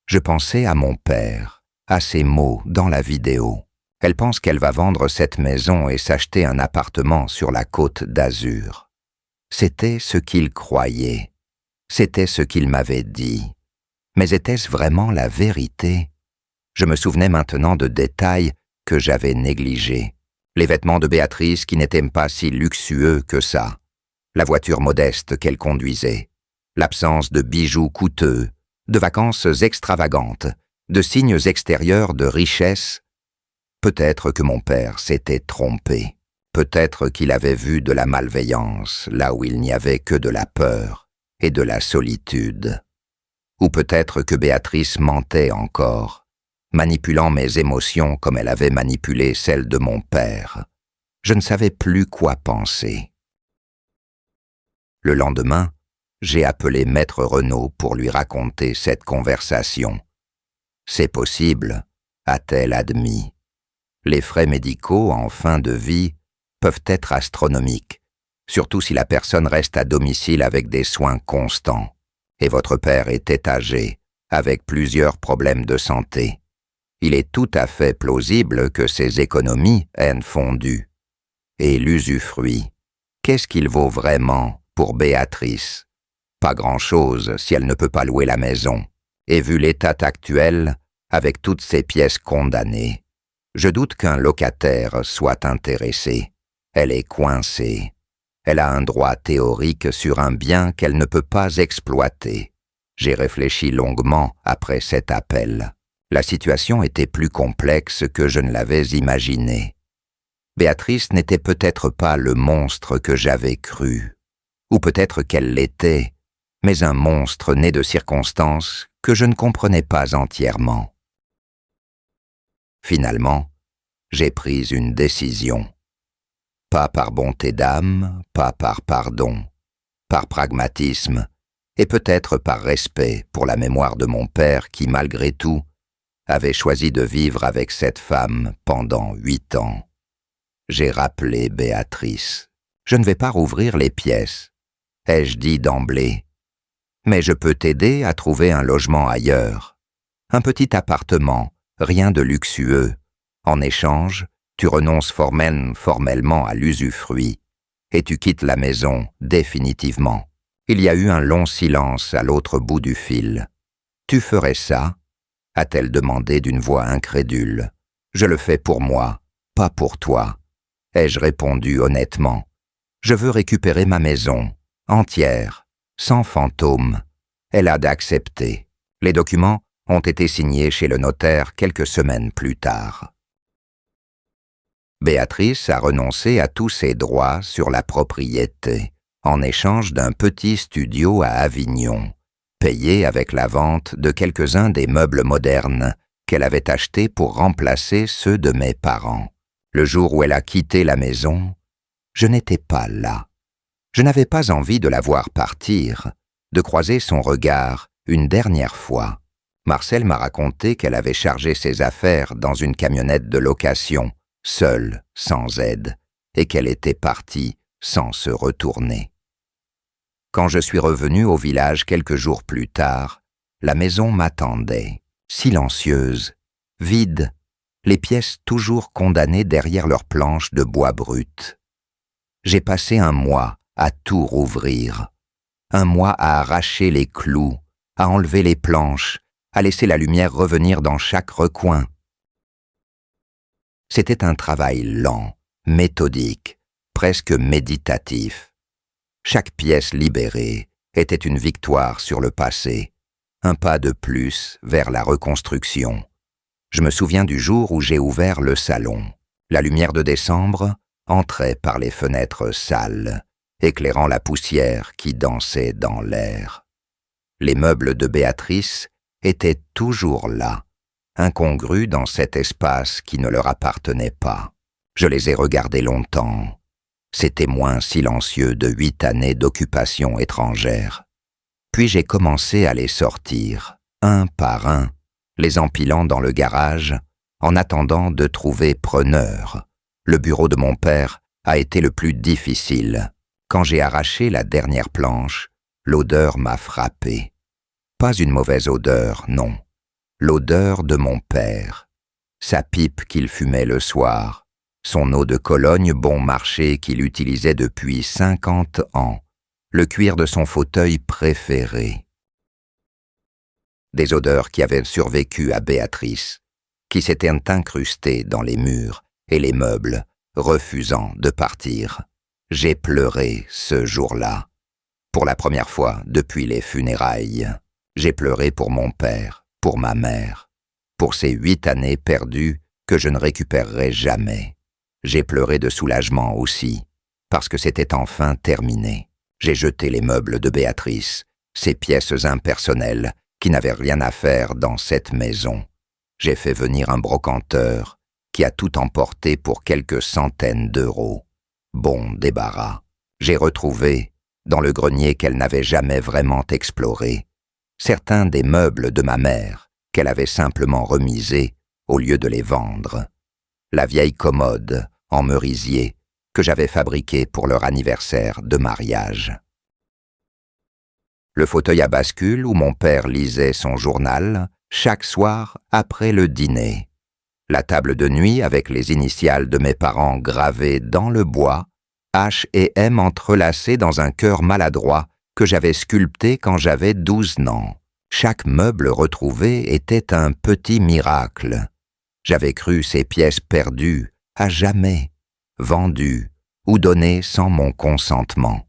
Je pensais à mon père, à ses mots dans la vidéo. Elle pense qu'elle va vendre cette maison et s'acheter un appartement sur la Côte d'Azur. C'était ce qu'il croyait. C'était ce qu'il m'avait dit. Mais était-ce vraiment la vérité ? Je me souvenais maintenant de détails que j'avais négligés. Les vêtements de Béatrice qui n'étaient pas si luxueux que ça. La voiture modeste qu'elle conduisait. L'absence de bijoux coûteux, de vacances extravagantes, de signes extérieurs de richesse. Peut-être que mon père s'était trompé. Peut-être qu'il avait vu de la malveillance là où il n'y avait que de la peur et de la solitude. Ou peut-être que Béatrice mentait encore, manipulant mes émotions comme elle avait manipulé celles de mon père. Je ne savais plus quoi penser. Le lendemain, j'ai appelé Maître Renaud pour lui raconter cette conversation. « C'est possible », a-t-elle admis. Les frais médicaux en fin de vie peuvent être astronomiques, surtout si la personne reste à domicile avec des soins constants. Et votre père était âgé, avec plusieurs problèmes de santé. Il est tout à fait plausible que ses économies aient fondu. Et l'usufruit, qu'est-ce qu'il vaut vraiment pour Béatrice? Pas grand-chose si elle ne peut pas louer la maison. Et vu l'état actuel, avec toutes ces pièces condamnées, je doute qu'un locataire soit intéressé. Elle est coincée. Elle a un droit théorique sur un bien qu'elle ne peut pas exploiter. J'ai réfléchi longuement après cet appel. La situation était plus complexe que je ne l'avais imaginé. Béatrice n'était peut-être pas le monstre que j'avais cru. Ou peut-être qu'elle l'était, mais un monstre né de circonstances que je ne comprenais pas entièrement. Finalement, j'ai pris une décision. Pas par bonté d'âme, pas par pardon, par pragmatisme, et peut-être par respect pour la mémoire de mon père qui, malgré tout, avait choisi de vivre avec cette femme pendant 8 ans. J'ai rappelé Béatrice. Je ne vais pas rouvrir les pièces, ai-je dit d'emblée. Mais je peux t'aider à trouver un logement ailleurs. Un petit appartement, rien de luxueux. En échange, tu renonces formellement à l'usufruit et tu quittes la maison définitivement. Il y a eu un long silence à l'autre bout du fil. « Tu ferais ça ?» a-t-elle demandé d'une voix incrédule. « Je le fais pour moi, pas pour toi. » ai-je répondu honnêtement. « Je veux récupérer ma maison, entière, sans fantôme. » Elle a d'accepter. Les documents ont été signés chez le notaire quelques semaines plus tard. Béatrice a renoncé à tous ses droits sur la propriété, en échange d'un petit studio à Avignon, payé avec la vente de quelques-uns des meubles modernes qu'elle avait achetés pour remplacer ceux de mes parents. Le jour où elle a quitté la maison, je n'étais pas là. Je n'avais pas envie de la voir partir, de croiser son regard une dernière fois. Marcel m'a raconté qu'elle avait chargé ses affaires dans une camionnette de location, seule, sans aide, et qu'elle était partie sans se retourner. Quand je suis revenu au village quelques jours plus tard, la maison m'attendait, silencieuse, vide, les pièces toujours condamnées derrière leurs planches de bois brut. J'ai passé un mois à tout rouvrir, un mois à arracher les clous, à enlever les planches, à laisser la lumière revenir dans chaque recoin. C'était un travail lent, méthodique, presque méditatif. Chaque pièce libérée était une victoire sur le passé, un pas de plus vers la reconstruction. Je me souviens du jour où j'ai ouvert le salon. La lumière de décembre entrait par les fenêtres sales, éclairant la poussière qui dansait dans l'air. Les meubles de Béatrice étaient toujours là, incongrus dans cet espace qui ne leur appartenait pas. Je les ai regardés longtemps, ces témoins silencieux de 8 années d'occupation étrangère. Puis j'ai commencé à les sortir, un par un, les empilant dans le garage, en attendant de trouver preneur. Le bureau de mon père a été le plus difficile. Quand j'ai arraché la dernière planche, l'odeur m'a frappé. Pas une mauvaise odeur, non. L'odeur de mon père. Sa pipe qu'il fumait le soir, son eau de Cologne bon marché qu'il utilisait depuis 50 ans, le cuir de son fauteuil préféré. Des odeurs qui avaient survécu à Béatrice, qui s'étaient incrustées dans les murs et les meubles, refusant de partir. J'ai pleuré ce jour-là. Pour la première fois depuis les funérailles, j'ai pleuré pour mon père, pour ma mère, pour ces 8 années perdues que je ne récupérerai jamais. J'ai pleuré de soulagement aussi, parce que c'était enfin terminé. J'ai jeté les meubles de Béatrice, ces pièces impersonnelles qui n'avaient rien à faire dans cette maison. J'ai fait venir un brocanteur qui a tout emporté pour quelques centaines d'euros. Bon débarras. J'ai retrouvé, dans le grenier qu'elle n'avait jamais vraiment exploré, certains des meubles de ma mère qu'elle avait simplement remisés au lieu de les vendre. La vieille commode en merisier que j'avais fabriquée pour leur anniversaire de mariage. Le fauteuil à bascule où mon père lisait son journal chaque soir après le dîner. La table de nuit avec les initiales de mes parents gravées dans le bois, H et M entrelacés dans un cœur maladroit que j'avais sculpté quand j'avais 12 ans. Chaque meuble retrouvé était un petit miracle. J'avais cru ces pièces perdues, à jamais, vendues ou données sans mon consentement.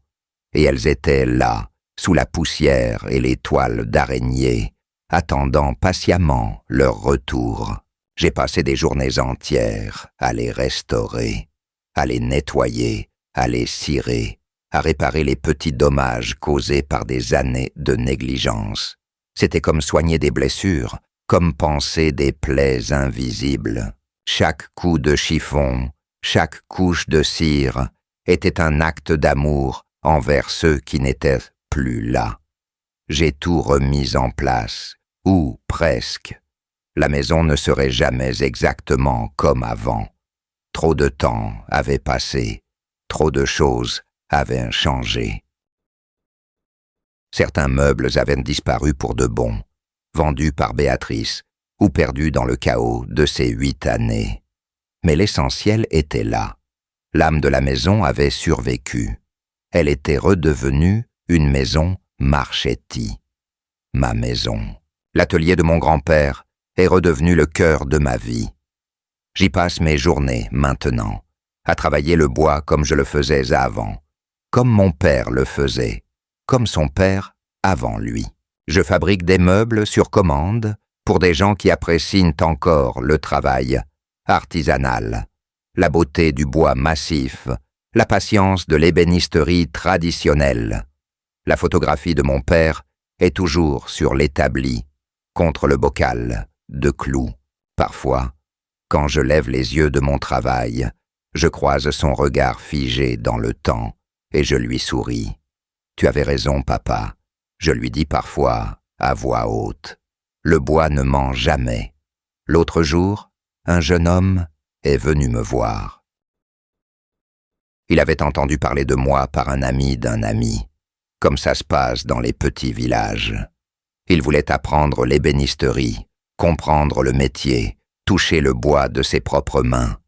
Et elles étaient là, sous la poussière et les toiles d'araignée, attendant patiemment leur retour. J'ai passé des journées entières à les restaurer, à les nettoyer, à les cirer, à réparer les petits dommages causés par des années de négligence. C'était comme soigner des blessures, comme panser des plaies invisibles. Chaque coup de chiffon, chaque couche de cire était un acte d'amour envers ceux qui n'étaient plus là. J'ai tout remis en place, ou presque. La maison ne serait jamais exactement comme avant. Trop de temps avait passé, trop de choses avaient changé. Certains meubles avaient disparu pour de bon, vendus par Béatrice ou perdus dans le chaos de ces 8 années. Mais l'essentiel était là. L'âme de la maison avait survécu. Elle était redevenue une maison Marchetti. Ma maison. L'atelier de mon grand-père est redevenu le cœur de ma vie. J'y passe mes journées maintenant, à travailler le bois comme je le faisais avant, comme mon père le faisait, comme son père avant lui. Je fabrique des meubles sur commande pour des gens qui apprécient encore le travail artisanal, la beauté du bois massif, la patience de l'ébénisterie traditionnelle. La photographie de mon père est toujours sur l'établi, contre le bocal de clous. Parfois, quand je lève les yeux de mon travail, je croise son regard figé dans le temps et je lui souris. « Tu avais raison, papa », je lui dis parfois à voix haute. Le bois ne ment jamais. L'autre jour, un jeune homme est venu me voir. Il avait entendu parler de moi par un ami d'un ami, comme ça se passe dans les petits villages. Il voulait apprendre l'ébénisterie, comprendre le métier, toucher le bois de ses propres mains.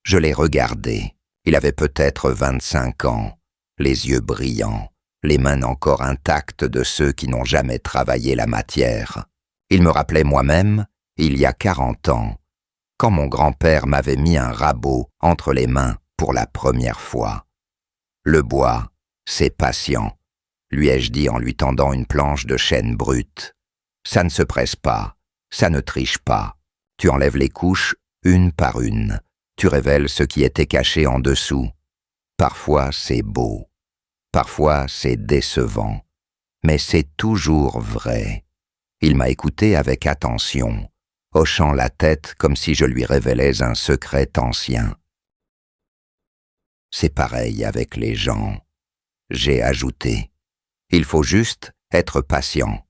Je l'ai regardé. Il avait peut-être 25 ans, les yeux brillants, les mains encore intactes de ceux qui n'ont jamais travaillé la matière. Il me rappelait moi-même, il y a 40 ans, quand mon grand-père m'avait mis un rabot entre les mains pour la première fois. Le bois, c'est patient, lui ai-je dit en lui tendant une planche de chêne brute. Ça ne se presse pas, ça ne triche pas. Tu enlèves les couches une par une, tu révèles ce qui était caché en dessous. Parfois c'est beau, parfois c'est décevant, mais c'est toujours vrai. Il m'a écouté avec attention, hochant la tête comme si je lui révélais un secret ancien. C'est pareil avec les gens, j'ai ajouté. Il faut juste être patient.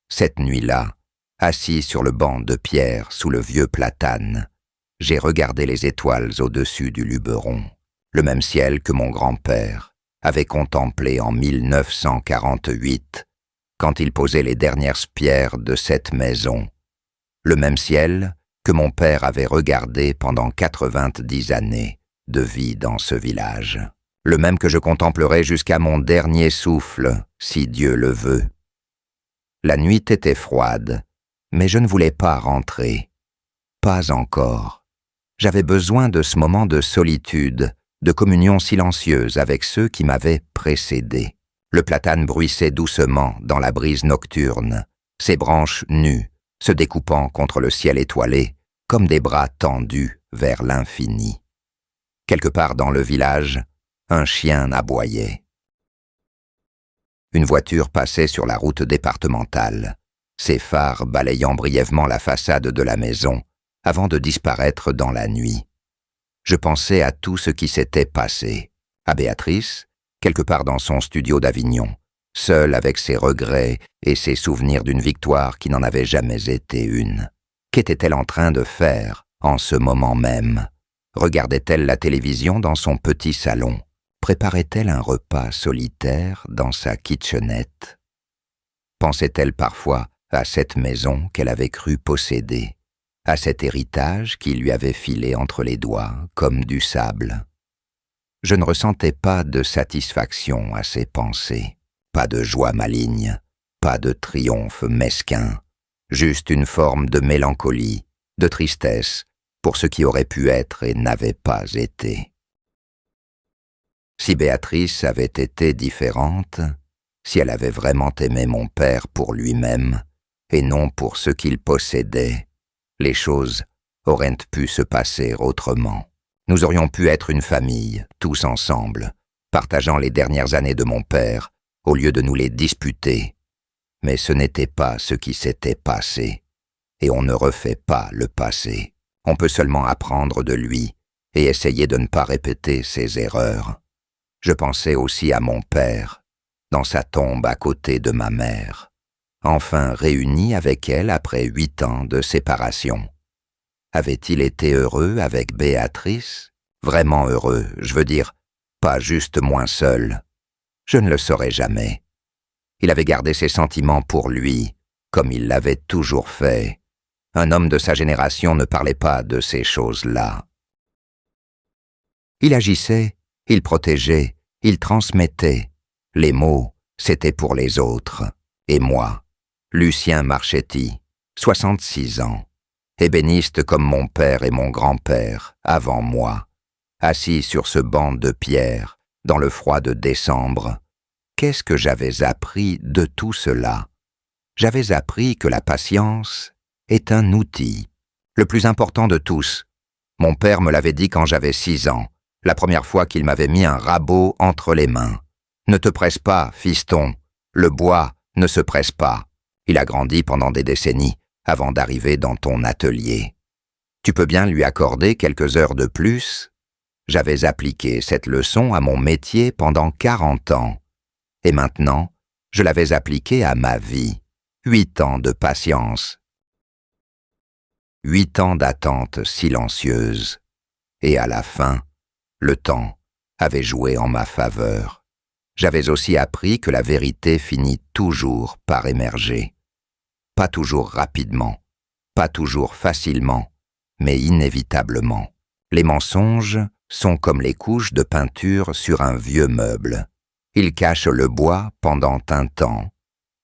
Cette nuit-là, assis sur le banc de pierre sous le vieux platane, j'ai regardé les étoiles au-dessus du Luberon, le même ciel que mon grand-père avait contemplé en 1948, quand il posait les dernières pierres de cette maison, le même ciel que mon père avait regardé pendant 90 années de vie dans ce village, le même que je contemplerai jusqu'à mon dernier souffle, si Dieu le veut. La nuit était froide, mais je ne voulais pas rentrer. Pas encore. J'avais besoin de ce moment de solitude, de communion silencieuse avec ceux qui m'avaient précédé. Le platane bruissait doucement dans la brise nocturne, ses branches nues, se découpant contre le ciel étoilé, comme des bras tendus vers l'infini. Quelque part dans le village, un chien aboyait. Une voiture passait sur la route départementale, ses phares balayant brièvement la façade de la maison, avant de disparaître dans la nuit. Je pensais à tout ce qui s'était passé, à Béatrice, quelque part dans son studio d'Avignon, seule avec ses regrets et ses souvenirs d'une victoire qui n'en avait jamais été une. Qu'était-elle en train de faire en ce moment même? Regardait-elle la télévision dans son petit salon? Préparait-elle un repas solitaire dans sa kitchenette? Pensait-elle parfois à cette maison qu'elle avait cru posséder, à cet héritage qui lui avait filé entre les doigts comme du sable? Je ne ressentais pas de satisfaction à ces pensées, pas de joie maligne, pas de triomphe mesquin, juste une forme de mélancolie, de tristesse pour ce qui aurait pu être et n'avait pas été. Si Béatrice avait été différente, si elle avait vraiment aimé mon père pour lui-même et non pour ce qu'il possédait, les choses auraient pu se passer autrement. Nous aurions pu être une famille, tous ensemble, partageant les dernières années de mon père, au lieu de nous les disputer. Mais ce n'était pas ce qui s'était passé, et on ne refait pas le passé. On peut seulement apprendre de lui et essayer de ne pas répéter ses erreurs. Je pensais aussi à mon père, dans sa tombe à côté de ma mère, enfin réuni avec elle après 8 ans de séparation. Avait-il été heureux avec Béatrice? Vraiment heureux, je veux dire, pas juste moins seul. Je ne le saurais jamais. Il avait gardé ses sentiments pour lui, comme il l'avait toujours fait. Un homme de sa génération ne parlait pas de ces choses-là. Il agissait, il protégeait, il transmettait. Les mots, c'était pour les autres. Et moi, Lucien Marchetti, 66 ans, ébéniste comme mon père et mon grand-père, avant moi, assis sur ce banc de pierre, dans le froid de décembre. Qu'est-ce que j'avais appris de tout cela? J'avais appris que la patience est un outil, le plus important de tous. Mon père me l'avait dit quand j'avais 6 ans, la première fois qu'il m'avait mis un rabot entre les mains. Ne te presse pas, fiston, le bois ne se presse pas. Il a grandi pendant des décennies avant d'arriver dans ton atelier. Tu peux bien lui accorder quelques heures de plus? J'avais appliqué cette leçon à mon métier pendant 40 ans. Et maintenant, je l'avais appliquée à ma vie. 8 ans de patience. 8 ans d'attente silencieuse. Et à la fin, le temps avait joué en ma faveur. J'avais aussi appris que la vérité finit toujours par émerger. Pas toujours rapidement, pas toujours facilement, mais inévitablement. Les mensonges sont comme les couches de peinture sur un vieux meuble. Ils cachent le bois pendant un temps,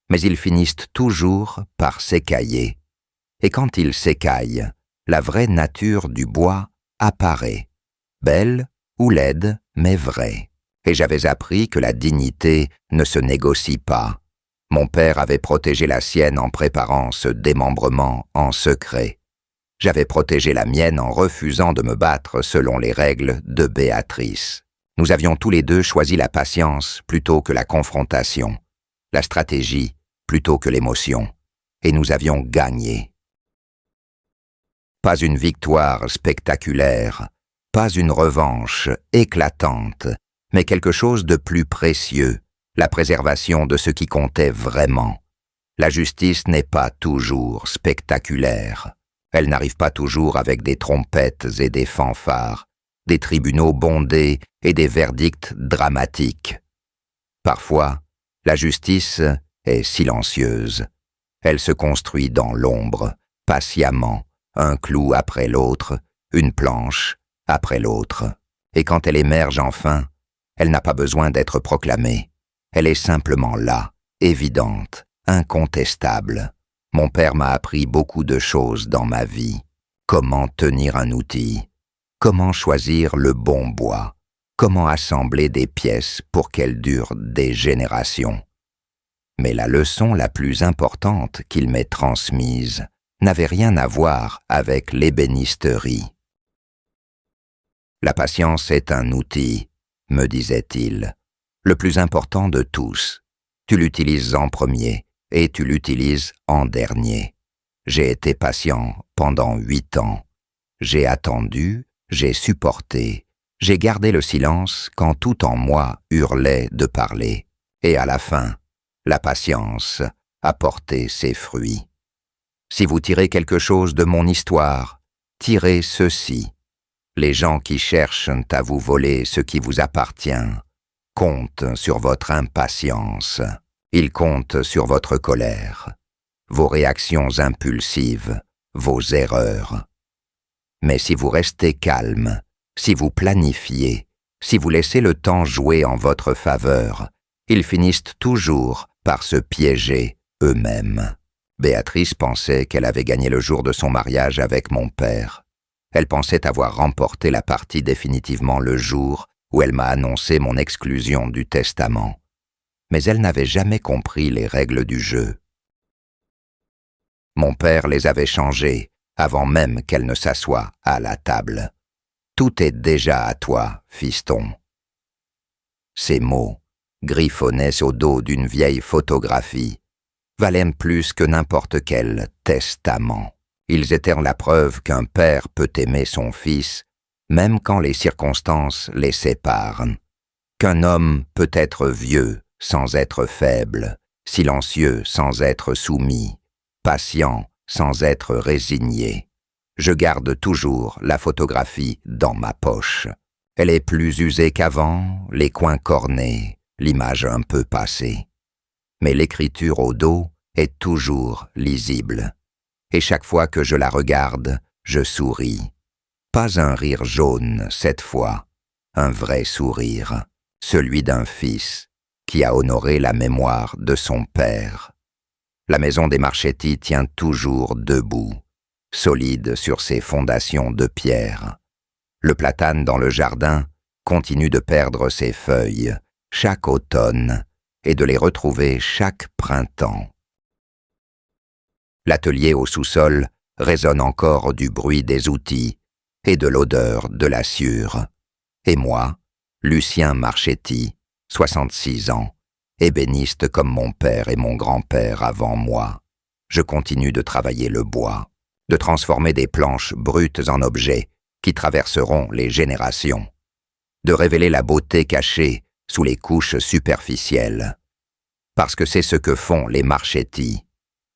mais ils finissent toujours par s'écailler. Et quand ils s'écaillent, la vraie nature du bois apparaît, belle ou laide, mais vraie. Et j'avais appris que la dignité ne se négocie pas. Mon père avait protégé la sienne en préparant ce démembrement en secret. J'avais protégé la mienne en refusant de me battre selon les règles de Béatrice. Nous avions tous les deux choisi la patience plutôt que la confrontation, la stratégie plutôt que l'émotion, et nous avions gagné. Pas une victoire spectaculaire, pas une revanche éclatante, mais quelque chose de plus précieux, la préservation de ce qui comptait vraiment. La justice n'est pas toujours spectaculaire. Elle n'arrive pas toujours avec des trompettes et des fanfares, des tribunaux bondés et des verdicts dramatiques. Parfois, la justice est silencieuse. Elle se construit dans l'ombre, patiemment, un clou après l'autre, une planche après l'autre. Et quand elle émerge enfin, elle n'a pas besoin d'être proclamée. Elle est simplement là, évidente, incontestable. Mon père m'a appris beaucoup de choses dans ma vie. Comment tenir un outil, comment choisir le bon bois, comment assembler des pièces pour qu'elles durent des générations. Mais la leçon la plus importante qu'il m'ait transmise n'avait rien à voir avec l'ébénisterie. La patience est un outil, me disait-il, le plus important de tous. Tu l'utilises en premier et tu l'utilises en dernier. J'ai été patient pendant 8 ans. J'ai attendu, j'ai supporté, j'ai gardé le silence quand tout en moi hurlait de parler. Et à la fin, la patience a porté ses fruits. Si vous tirez quelque chose de mon histoire, tirez ceci. Les gens qui cherchent à vous voler ce qui vous appartient comptent sur votre impatience. Ils comptent sur votre colère, vos réactions impulsives, vos erreurs. Mais si vous restez calme, si vous planifiez, si vous laissez le temps jouer en votre faveur, ils finissent toujours par se piéger eux-mêmes. Béatrice pensait qu'elle avait gagné le jour de son mariage avec mon père. Elle pensait avoir remporté la partie définitivement le jour où elle m'a annoncé mon exclusion du testament. Mais elle n'avait jamais compris les règles du jeu. Mon père les avait changées avant même qu'elle ne s'assoie à la table. Tout est déjà à toi, fiston. Ces mots, griffonnés au dos d'une vieille photographie, valaient plus que n'importe quel testament. Ils étaient la preuve qu'un père peut aimer son fils, même quand les circonstances les séparent. Qu'un homme peut être vieux sans être faible, silencieux sans être soumis, patient sans être résigné. Je garde toujours la photographie dans ma poche. Elle est plus usée qu'avant, les coins cornés, l'image un peu passée. Mais l'écriture au dos est toujours lisible. Et chaque fois que je la regarde, je souris. Pas un rire jaune cette fois, un vrai sourire, celui d'un fils qui a honoré la mémoire de son père. La maison des Marchetti tient toujours debout, solide sur ses fondations de pierre. Le platane dans le jardin continue de perdre ses feuilles chaque automne et de les retrouver chaque printemps. L'atelier au sous-sol résonne encore du bruit des outils et de l'odeur de la sciure. Et moi, Lucien Marchetti, 66 ans, ébéniste comme mon père et mon grand-père avant moi, je continue de travailler le bois, de transformer des planches brutes en objets qui traverseront les générations, de révéler la beauté cachée sous les couches superficielles. Parce que c'est ce que font les Marchetti,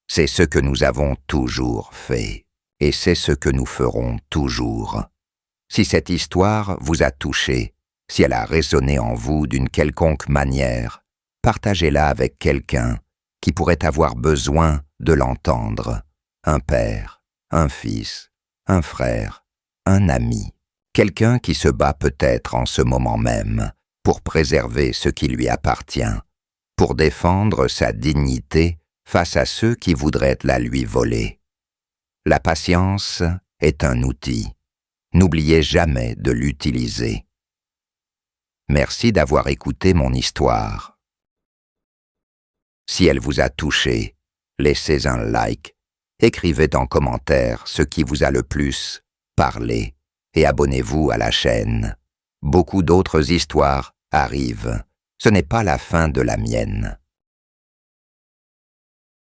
c'est ce que nous avons toujours fait, et c'est ce que nous ferons toujours. Si cette histoire vous a touché, si elle a résonné en vous d'une quelconque manière, partagez-la avec quelqu'un qui pourrait avoir besoin de l'entendre. Un père, un fils, un frère, un ami. Quelqu'un qui se bat peut-être en ce moment même pour préserver ce qui lui appartient, pour défendre sa dignité face à ceux qui voudraient la lui voler. La patience est un outil. N'oubliez jamais de l'utiliser. Merci d'avoir écouté mon histoire. Si elle vous a touché, laissez un like, écrivez en commentaire ce qui vous a le plus parlé et abonnez-vous à la chaîne. Beaucoup d'autres histoires arrivent. Ce n'est pas la fin de la mienne.